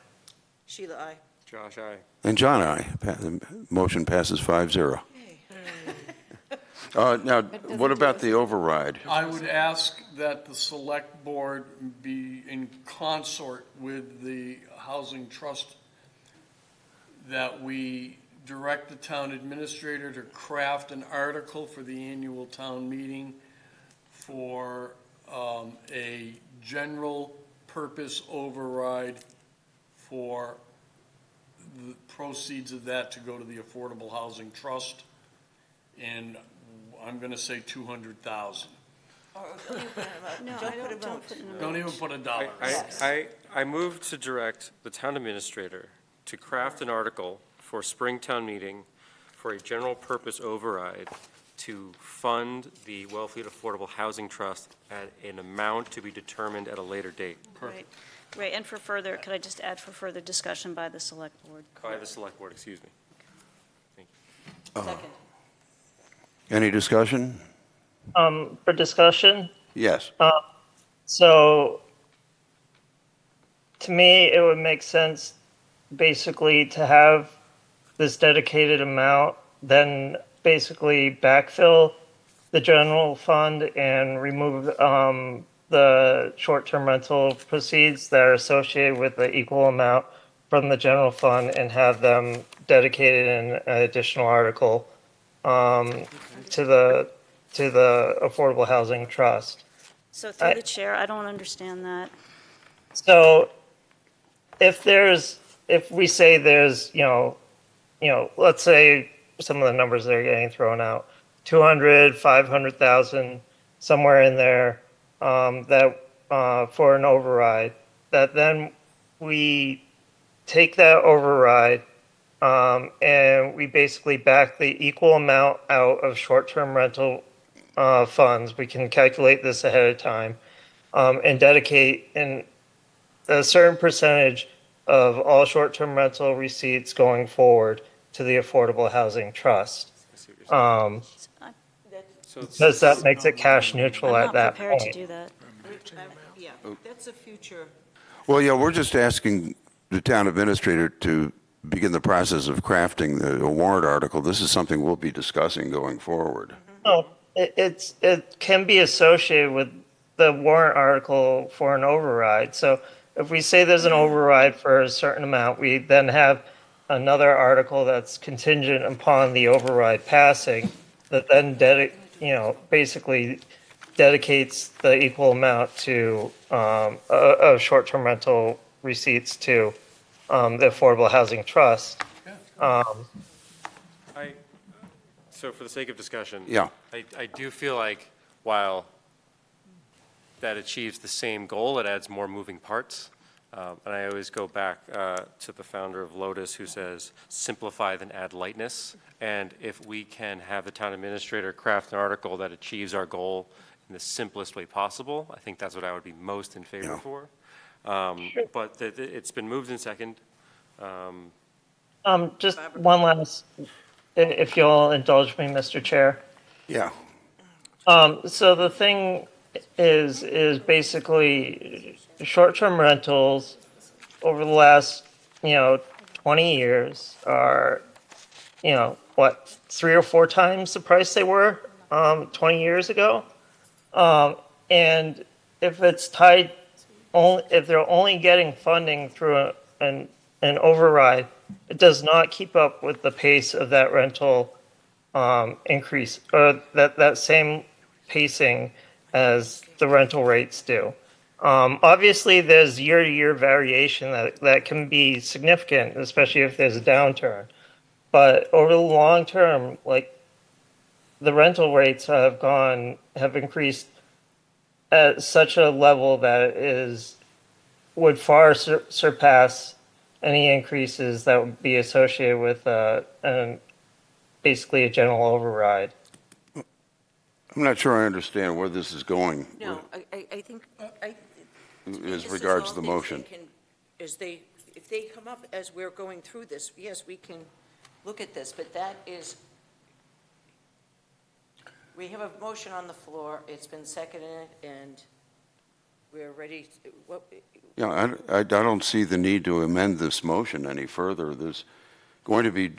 Sheila, aye. Josh, aye. And John, aye. The motion passes 5-0. Now, what about the override? I would ask that the select board be in consort with the housing trust, that we direct the town administrator to craft an article for the annual town meeting for a general purpose override for the proceeds of that to go to the Affordable Housing Trust. And I'm going to say 200,000. No, don't put in a Don't even put a dollar. I move to direct the town administrator to craft an article for Springtown meeting for a general purpose override to fund the Wellfleet Affordable Housing Trust at an amount to be determined at a later date. Right, right, and for further, could I just add for further discussion by the select board? By the select board, excuse me. Thank you. Second. Any discussion? For discussion, Yes. so to me, it would make sense basically to have this dedicated amount, then basically backfill the general fund and remove the short-term rental proceeds that are associated with the equal amount from the general fund and have them dedicated in an additional article to the Affordable Housing Trust. So through the chair, I don't understand that. So if we say there's, let's say some of the numbers that are getting thrown out, 200, 500,000, somewhere in there, for an override, that then we take that override, and we basically back the equal amount out of short-term rental funds. We can calculate this ahead of time, and dedicate a certain percentage of all short-term rental receipts going forward to the Affordable Housing Trust. Because that makes it cash neutral I'm at that not prepared to point. do that. Yeah, that's a future. Well, yeah, we're just asking the town administrator to begin the process of crafting the warrant article. This is something we'll be discussing going forward. No, it can be associated with the warrant article for an override. So if we say there's an override for a certain amount, we then have another article that's contingent upon the override passing that then basically dedicates the equal amount to of short-term rental receipts to the Affordable Housing Trust. So for the sake of discussion. Yeah. I do feel like while that achieves the same goal, it adds more moving parts. And I always go back to the founder of Lotus who says, simplify then add lightness. And if we can have the town administrator craft an article that achieves our goal in the simplest way possible, I think that's what I would be most in favor for. But it's been moved in second. Just one last, if you'll indulge me, Mr. Chair. Yeah. So the thing is basically short-term rentals over the last, 20 years are, 3 or 4 times the price they were 20 years ago. And if it's tied, if they're only getting funding through an override, it does not keep up with the pace of that rental increase, or that same pacing as the rental rates do. Obviously, there's year-to-year variation that can be significant, especially if there's a downturn. But over the long term, like the rental rates have increased at such a level that would far surpass any increases that would be associated with basically a general override. I'm not sure I understand where this is going. No, I think, As regards to the motion. if they come up as we're going through this, yes, we can look at this, but we have a motion on the floor, it's been seconded, and we're ready, Yeah, I don't see the need to amend this motion any further. There's going to be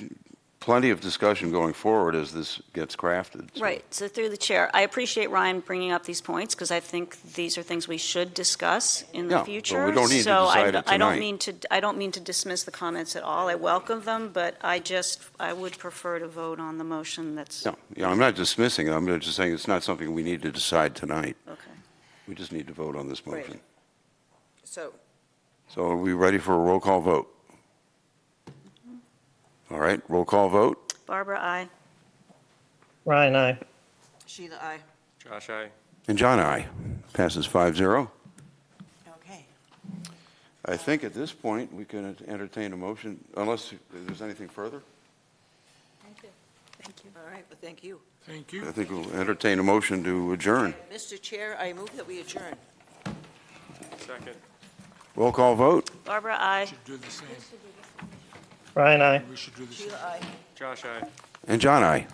plenty of discussion going forward as this gets crafted. so. Right, so through the chair, I appreciate Ryan bringing up these points, because I think these are things we should discuss in Yeah, the but future. we don't need to decide it I don't tonight. mean to dismiss the comments at all. I welcome them, but I would prefer to vote on the motion that's, Yeah, I'm not dismissing it. I'm just saying it's not something we need to decide tonight. okay. We just need to vote on this Right. motion. So, So are we ready for a roll call vote? All right, roll call vote. Barbara, aye. Ryan, I. Sheila, aye. Josh, aye. And John, aye. Passes 5-0. Okay. I think at this point, we can entertain a motion, unless there's anything further. All right, well, thank you. Thank you. I think we'll entertain a motion to adjourn. Mr. Chair, I move that we adjourn. Second. Roll call vote. Barbara, aye. Should do the same. Ryan, I. We should do the same. Sheila, aye. Josh, aye. And John, aye.